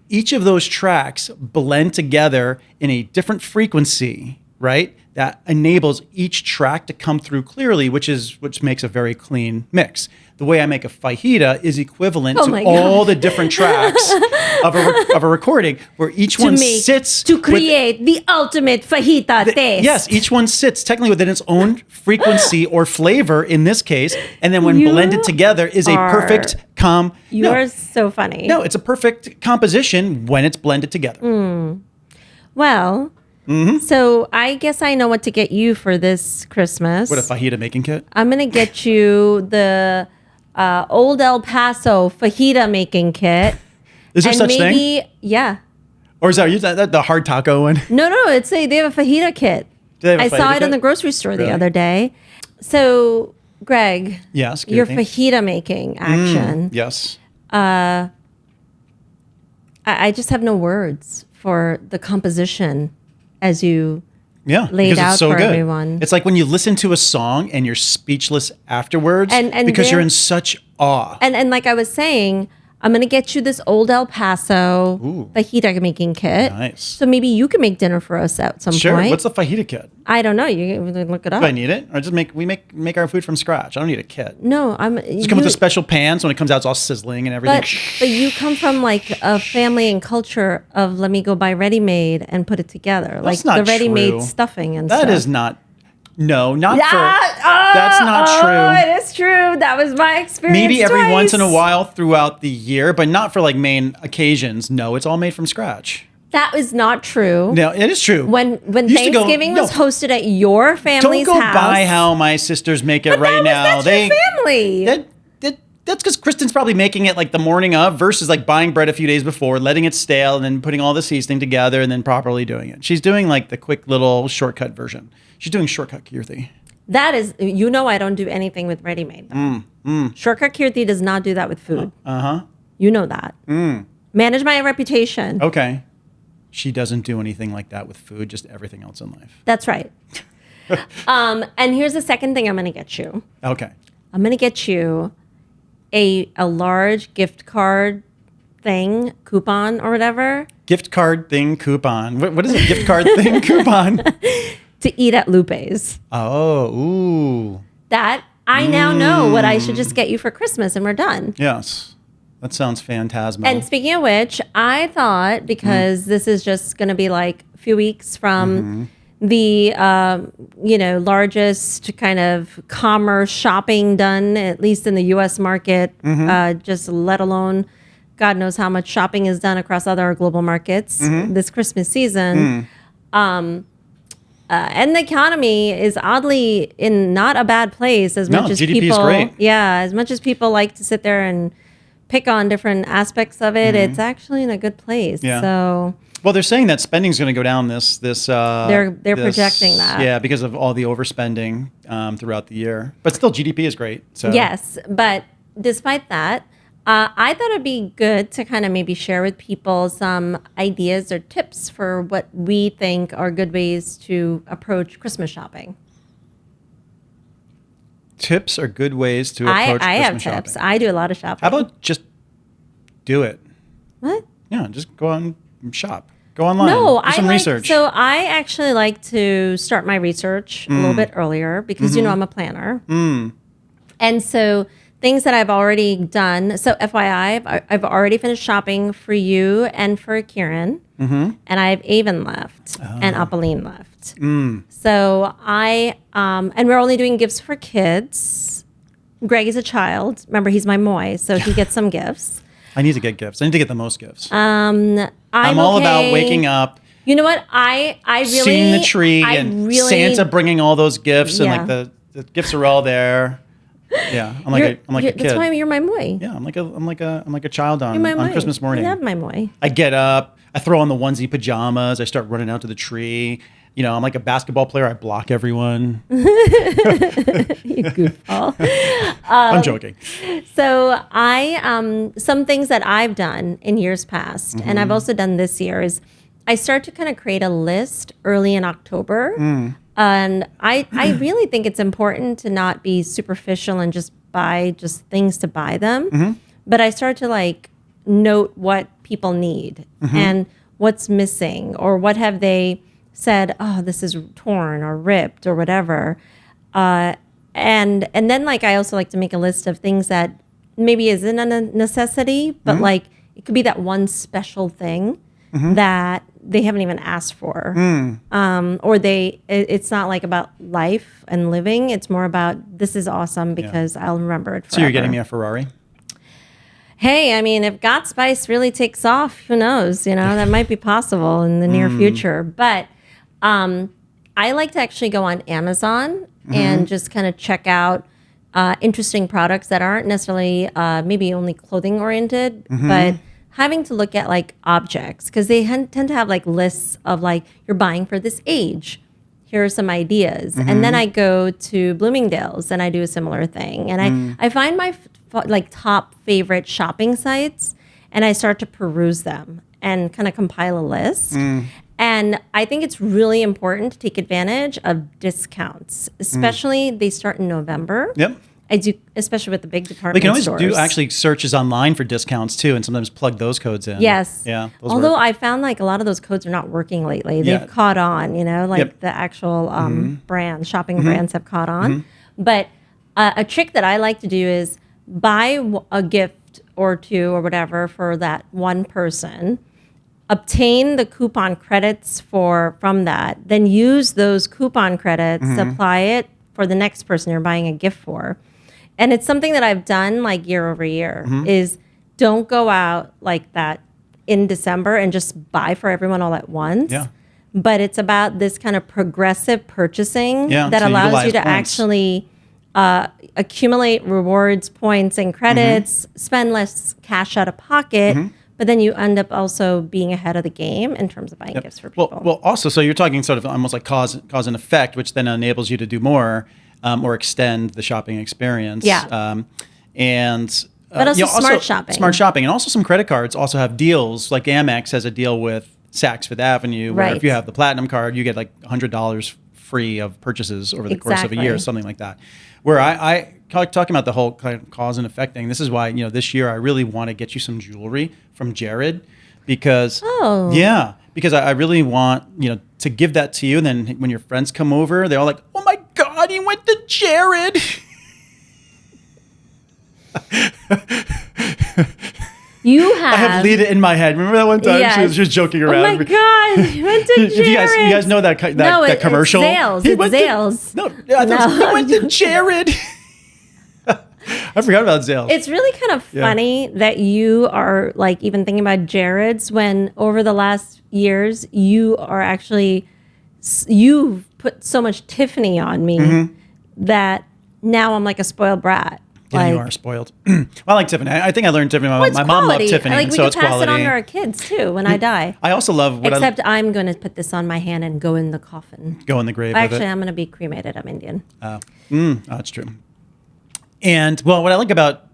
Each of those tracks blend together in a different frequency, right? That enables each track to come through clearly, which makes a very clean mix. The way I make a fajita is equivalent to all the different tracks of a recording, where each one sits to create the ultimate fajita taste. Yes, each one sits technically within its own frequency or flavor in this case, and then when blended together is a perfect You're so funny. No, it's a perfect composition when it's blended together. Well, So I guess I know what to get you for this Christmas. What, a fajita making kit? I'm going to get you the Old El Paso fajita making kit. Is there such thing? Yeah. Or is that the hard taco one? No, they have a fajita kit. I saw it in the grocery store the other day. So, Greg. Yes. Your fajita making action. Yes. I just have no words for the composition as you laid out so for good. everyone. It's like when you listen to a song and you're speechless afterwards because you're in such awe. And like I was saying, I'm going to get you this Old El Paso fajita making kit. Nice. So maybe you can make dinner for us at some point. Sure. What's the fajita kit? I don't know. You can look it up. Do I need it? Or just make our food from scratch? I don't need a kit. No, Just come with a special pan, so when it comes out, it's all sizzling and everything. But you come from like a family and culture of let me go buy ready-made and put it together. That's like not the ready-made true. stuffing and stuff. That is not. No, not Yeah. for. That's not true. It is true. That was my experience. Maybe every twice. once in a while throughout the year, but not for like main occasions. No, it's all made from scratch. That was not true. No, it is true. When Used to go- Thanksgiving was no. hosted at your family's Don't go house. by how my sisters make it right now. That's your family. That's because Kristen's probably making it like the morning of versus like buying bread a few days before, letting it stale, and then putting all the seasoning together and then properly doing it. She's doing like the quick little shortcut version. She's doing shortcut Kirti. That is, I don't do anything with ready-made. Shortcut Kirti does not do that with food. You know that. Manage my reputation. Okay. She doesn't do anything like that with food, just everything else in life. That's right. And here's the second thing I'm going to get you. Okay. I'm going to get you a large gift card thing, coupon or whatever. Gift card thing coupon. What is a gift card thing coupon? To eat at Lupe's. Oh, ooh. That I now know what I should just get you for Christmas and we're done. Yes. That sounds phantasmal. And speaking of which, I thought because this is just going to be like a few weeks from the largest kind of commerce shopping done, at least in the U.S. market, just let alone God knows how much shopping is done across other global markets this Christmas season. And the economy is oddly in not a bad place as much as GDP people. is great. Yeah, as much as people like to sit there and pick on different aspects of it, it's actually in a good place. Yeah. So. Well, they're saying that spending is going to go down this. They're projecting that. Yeah, because of all the overspending throughout the year. But still, GDP is great. So. Yes, but despite that, I thought it'd be good to kind of maybe share with people some ideas or tips for what we think are good ways to approach Christmas shopping. Tips are good ways to approach I have Christmas tips. shopping. I do a lot of shopping. How about just do it? What? Yeah, just go out and shop. Go online. No, do some research. So I actually like to start my research a little bit earlier because I'm a planner, and so things that I've already done. So FYI, I've already finished shopping for you and for Kieran, and I have Avon left and Apeline left. So and we're only doing gifts for kids. Greg is a child. Remember, he's my moi, so he gets some gifts. I need to get gifts. I need to get the most gifts. I'm all about waking up. You know what? I really seeing the tree and Santa bringing all those gifts and like the gifts are all there. Yeah, I'm like a kid. That's why you're my moi. Yeah, I'm like a child on moi. Christmas morning. I love my moi. I get up, I throw on the onesie pajamas, I start running out to the tree. You know, I'm like a basketball player. I block everyone. You goofball. I'm joking. So some things that I've done in years past, and I've also done this year, is I start to kind of create a list early in October. And I really think it's important to not be superficial and just buy just things to buy them. But I start to like note what people need and what's missing or what have they said, oh, this is torn or ripped or whatever. And then like I also like to make a list of things that maybe isn't a necessity, but like it could be that one special thing that they haven't even asked for. Or it's not like about life and living. It's more about this is awesome because I'll remember it forever. So you're getting me a Ferrari? Hey, I mean, if gotspice really takes off, who knows? You know, that might be possible in the near future. But I like to actually go on Amazon and just kind of check out interesting products that aren't necessarily maybe only clothing oriented, but having to look at like objects, because they tend to have like lists of like, you're buying for this age. Here are some ideas. And then I go to Bloomingdale's and I do a similar thing. And I find my like top favorite shopping sites and I start to peruse them and kind of compile a list. And I think it's really important to take advantage of discounts, especially they start in November. Yep. I do, especially with the big department We can always stores. do actually searches online for discounts too, and sometimes plug those codes in. Yes. Yeah. Those Although work. I found like a lot of those codes are not working lately. Yeah. They've caught on, like Yep. the actual brands, shopping brands have caught on. But a trick that I like to do is buy a gift or two or whatever for that one person, obtain the coupon credits from that, then use those coupon credits, apply it for the next person you're buying a gift for. And it's something that I've done like year over year is don't go out like that in December and just buy for everyone all at once. Yeah. But it's about this kind of progressive purchasing Yeah, that to allows utilize you to points. actually accumulate rewards, points, and credits, spend less cash out of pocket, but then you end up also being ahead of the game in terms of buying gifts for people. Well, also, so you're talking sort of almost like cause and effect, which then enables you to do more or extend the shopping experience. Yeah. But also smart shopping. Smart shopping. And also some credit cards also have deals. Like Amex has a deal with Saks Fifth Avenue, where Right. if you have the Platinum card, you get like $100 free of purchases over the course of a year, Exactly. something like that. Where I talking about the whole kind of cause and effect thing, this is why, this year I really want to get you some jewelry from Jared because because I really want, to give that to you. And then when your friends come over, they're all like, oh my God, he went to Jared. You have. I have Lita in my head. Remember that one time Yes. she was joking around? Oh my God, you went to Jared. If you guys know that No, that commercial? It's Zales. He It's went to- Zales. No, yeah, he went to Jared. I forgot about Zales. It's really kind of funny that you are like even thinking about Jared's when over the last years you are actually you've put so much Tiffany on me that now I'm like a spoiled brat. Yeah, you are spoiled. Well, I like Tiffany. I think I learned Tiffany. Well, it's my mom loved quality. Tiffany, Like we so could it's pass quality. it on to our kids too when I die. I also love what Except I'm going to put this on my hand and go in the coffin. go in the grave Actually, with it. I'm going to be cremated. I'm Indian. Oh, that's true. And well, what I like about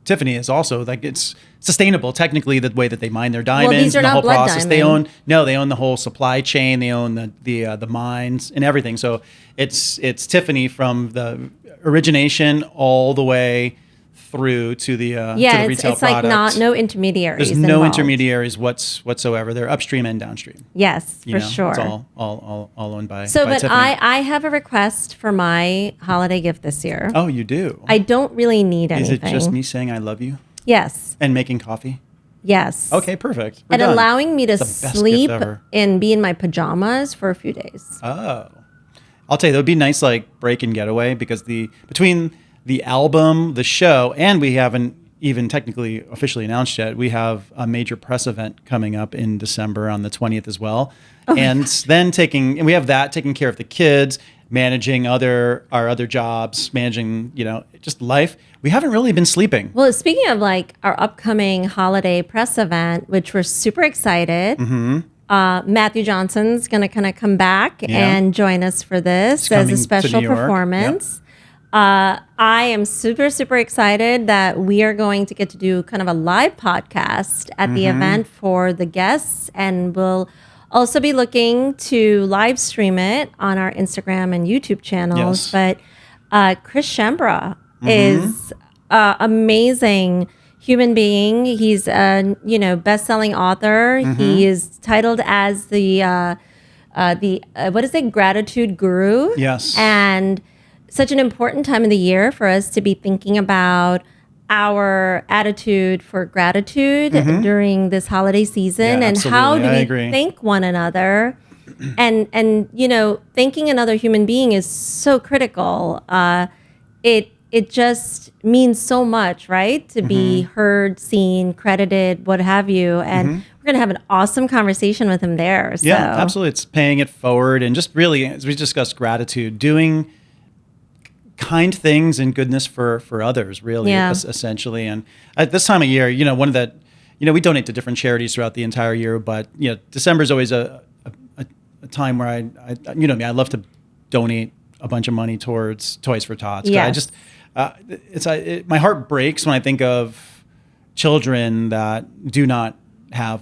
Tiffany is also like it's sustainable. Technically, the way that they mine their diamonds, these are and the not whole blood process. They own diamond. the whole supply chain. They own the mines and everything. So it's Tiffany from the origination all the way through to the retail it's like product. no intermediaries. There's no involved. intermediaries whatsoever. They're upstream and downstream. Yes, for You know, sure. It's all owned by. So, by but Tiffany. I have a request for my holiday gift this year. Oh, you do. I don't really need Is anything. it just me saying I love you Yes. and making coffee? Yes. Okay, perfect. We're And done. allowing me to It's the best gift sleep ever. and be in my pajamas for a few days. Oh, I'll tell you, that would be nice, like break and getaway, because between the album, the show, and we haven't even technically officially announced yet. We have a major press event coming up in December on the 20th as well, and then we have that taking care of the kids, managing our other jobs, managing just life. We haven't really been sleeping. Well, speaking of like our upcoming holiday press event, which we're super excited. Mm-hmm. Matthew Johnson's going to kind of come back and join us for this He's as coming a to special New York. performance. I am super, super excited that we are going to get to do kind of a live podcast at the event for the guests. And we'll also be looking to live stream it on our Instagram and YouTube channels. Yes. But Chris Shembra is amazing human being. He's a best-selling author. He is titled as the what is it, gratitude guru. Yes. And such an important time of the year for us to be thinking about our attitude for gratitude during this holiday season, Yeah, and how do absolutely. I we agree. thank one another. And thanking another human being is so critical. It it just means so much, right? To be heard, seen, credited, what have you. And we're going to have an awesome conversation with him there. So. Yeah, absolutely. It's paying it forward and just really, as we discussed, gratitude, doing kind things and goodness for others, really, essentially. And at this time of year, one of the, we donate to different charities throughout the entire year, but, December is always a time where I love to donate a bunch of money towards Toys for Tots. Yes. I just, my heart breaks when I think of children that do not have,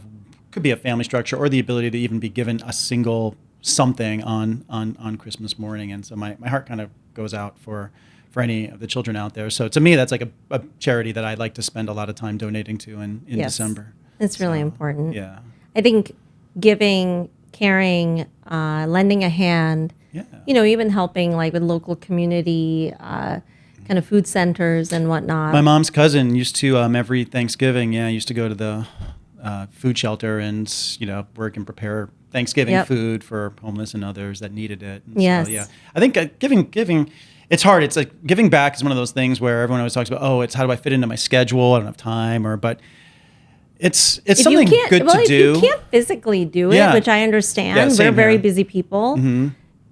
could be a family structure or the ability to even be given a single something on Christmas morning. And so my heart kind of goes out for any of the children out there. So to me, that's like a charity that I'd like to spend a lot of time donating to in December. It's really important. Yeah. I think giving, caring, lending a hand, even helping like with local community, kind of food centers and whatnot. My mom's cousin used to, every Thanksgiving, used to go to the food shelter and, work and prepare Thanksgiving food for homeless and others that needed it. And yes. So, I think giving, it's hard. It's like giving back is one of those things where everyone always talks about, it's how do I fit into my schedule? I don't have time, but it's something good to do. If you can't physically do it, which I understand, we're very busy people.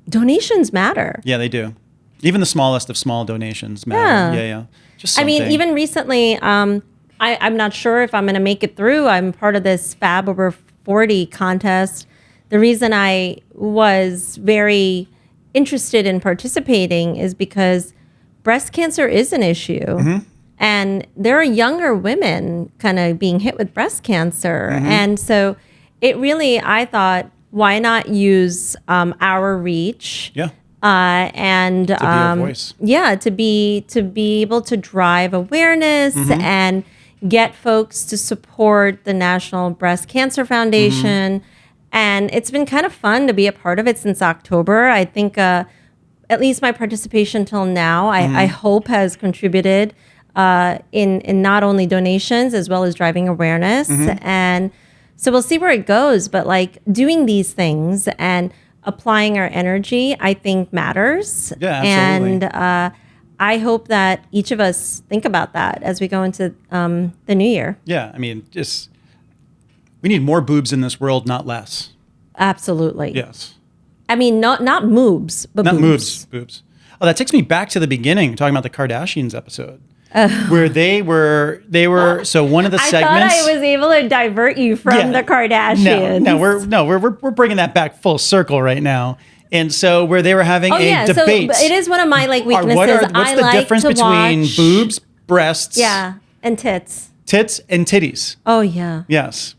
Donations matter. Yeah, they do. Even the smallest of small donations matter. Yeah. Just something. even recently, I'm not sure if I'm going to make it through. I'm part of this Fab Over 40 contest. The reason I was very interested in participating is because breast cancer is an issue. And there are younger women kind of being hit with breast cancer. And so it really, I thought, why not use our reach? And to be a voice. To be able to drive awareness and get folks to support the National Breast Cancer Foundation. And it's been kind of fun to be a part of it since October. I think at least my participation till now, I hope has contributed in not only donations as well as driving awareness. And so we'll see where it goes. But like doing these things and applying our energy, I think matters. Yeah, absolutely. And I hope that each of us think about that as we go into the new year. Yeah, I mean, we need more boobs in this world, not less. Absolutely. Yes. I mean, not moobs, but not boobs. Boobs. Oh, that takes me back to the beginning, talking about the Kardashians episode. Where they were so one of the segments. I thought I was able to divert you from the Kardashians. No, we're bringing that back full circle right now. And so where they were having a debate. So it is one of my weaknesses. What's the difference between boobs, breasts, and tits? Tits and titties. Oh yeah. Yes.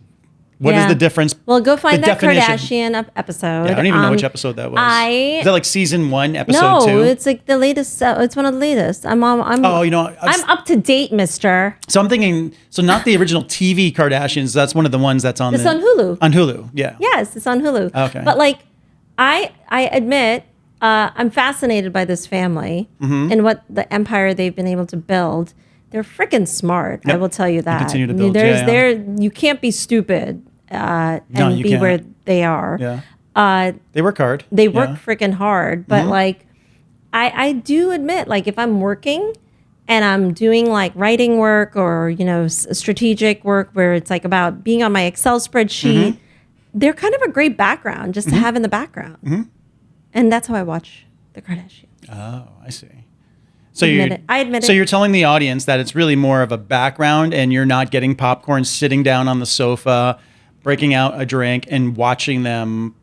What is the difference? Well, go find that definition. Kardashian episode. Yeah, I don't even know which episode that was. Is that like season 1, episode 2? No, it's like the latest. It's one of the latest. I'm up to date, mister. So I'm thinking, not the original TV Kardashians. That's one of the ones that's on It's on Hulu. On Hulu, yeah. Yes, it's on Hulu. Okay. But I admit, I'm fascinated by this family and what the empire they've been able to build. They're freaking smart. Yep. I will tell you that. Continue to build. You can't be stupid and be can't. where they are. Yeah. They work hard. They work freaking hard. But I do admit, if I'm working and I'm doing writing work or strategic work where it's about being on my Excel spreadsheet, they're kind of a great background just to have in the background. And that's how I watch the Kardashians. Oh, I see. I admit it. So you're telling the audience that it's really more of a background and you're not getting popcorn, sitting down on the sofa, breaking out a drink and watching them,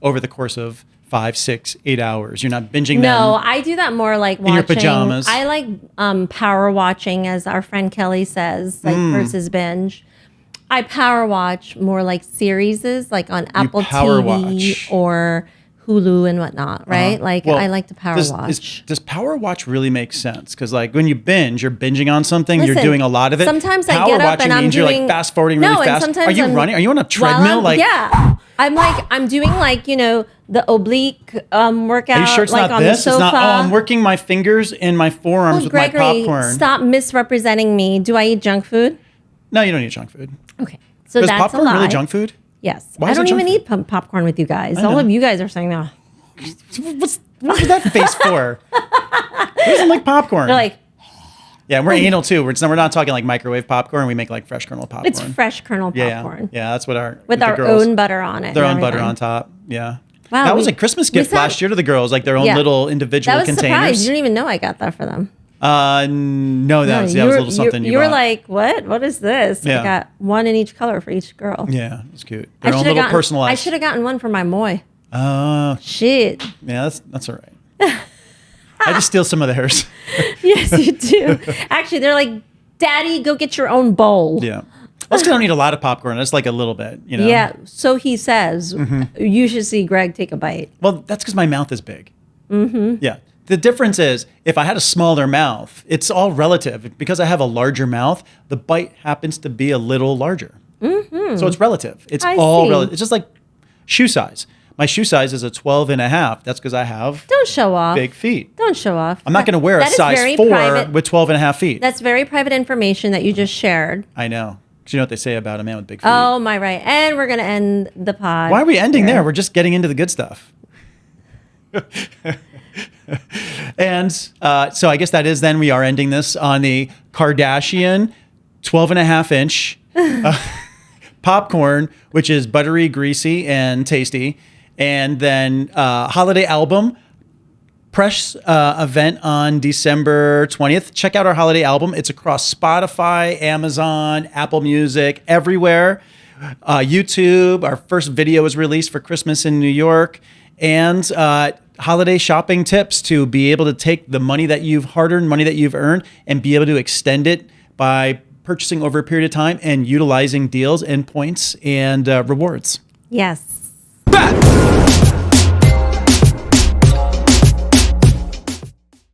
over the course of 5, 6, 8 hours. You're not binging them. No, I do that more watching. In your pajamas. I like power watching, as our friend Kelly says, versus binge. I power watch more series, on Apple TV or Hulu and whatnot, right? I like to power watch. Does power watch really make sense? Because when you binge, you're binging on something, Listen, you're doing a lot of it. Sometimes I get up and I'm means doing... you're fast forwarding really fast. Sometimes Are you running? Are you on a treadmill? Yeah. I'm doing the oblique workout. Are you sure it's not on this? the sofa. It's not, I'm working my fingers and my forearms with Gregory, my popcorn. Stop misrepresenting me. Do I eat junk food? No, you don't eat junk food. Okay. So is that's popcorn a lie. really junk food? Yes. Why I is it don't junk even food? eat popcorn with you guys. All of you guys are saying, no. What was that face for? doesn't like popcorn? They're like, yeah, we're anal too. We're not talking like microwave popcorn. We make like fresh kernel popcorn. it's fresh kernel Yeah, popcorn. yeah, that's what With the our girls, own butter on it. their and own butter everything. on top. Yeah. Wow, That was a Christmas gift last year to the girls, like their own little individual that was containers. Surprised. You didn't even know I got that for them. No, that was a little something you were bought. like, what? What is this? Yeah. I got one in each color for each girl. Yeah, it's cute. I Their own should've little gotten- personalized. I should have gotten one for my moy. Oh, Shit. yeah, that's all right. I just steal some of theirs. Yes, you do. Actually, they're like, Daddy, go get your own bowl. Yeah. That's because I don't eat a lot of popcorn. Just like a little bit, you know? Yeah, so he says. Mm-hmm. You should see Greg take a bite. Well, that's because my mouth is big. Mm-hmm. Yeah. The difference is if I had a smaller mouth, it's all relative. Because I have a larger mouth, the bite happens to be a little larger. Mm-hmm. So it's relative. It's all relative. It's just like shoe size. My shoe size is a 12 and a half. That's because I have Don't show off. big feet. Don't show off. I'm not going to wear a That is size very 4 private. with 12 and a half feet. That's very private information that you just shared. I know. Because you know what they say about a man with big feet. Oh, my right. And we're going to end the pod. Why are we ending here. there? We're just getting into the good stuff. And so I guess that is then we are ending this on the Kardashian 12 and a half inch popcorn, which is buttery, greasy, and tasty. And then holiday album press event on December 20th. Check out our holiday album. It's across Spotify, Amazon, Apple Music, everywhere. YouTube. Our first video was released for Christmas in New York. And holiday shopping tips to be able to take the money that you've hard-earned, money that you've earned, and be able to extend it by purchasing over a period of time and utilizing deals and points and rewards. Yes. Bah!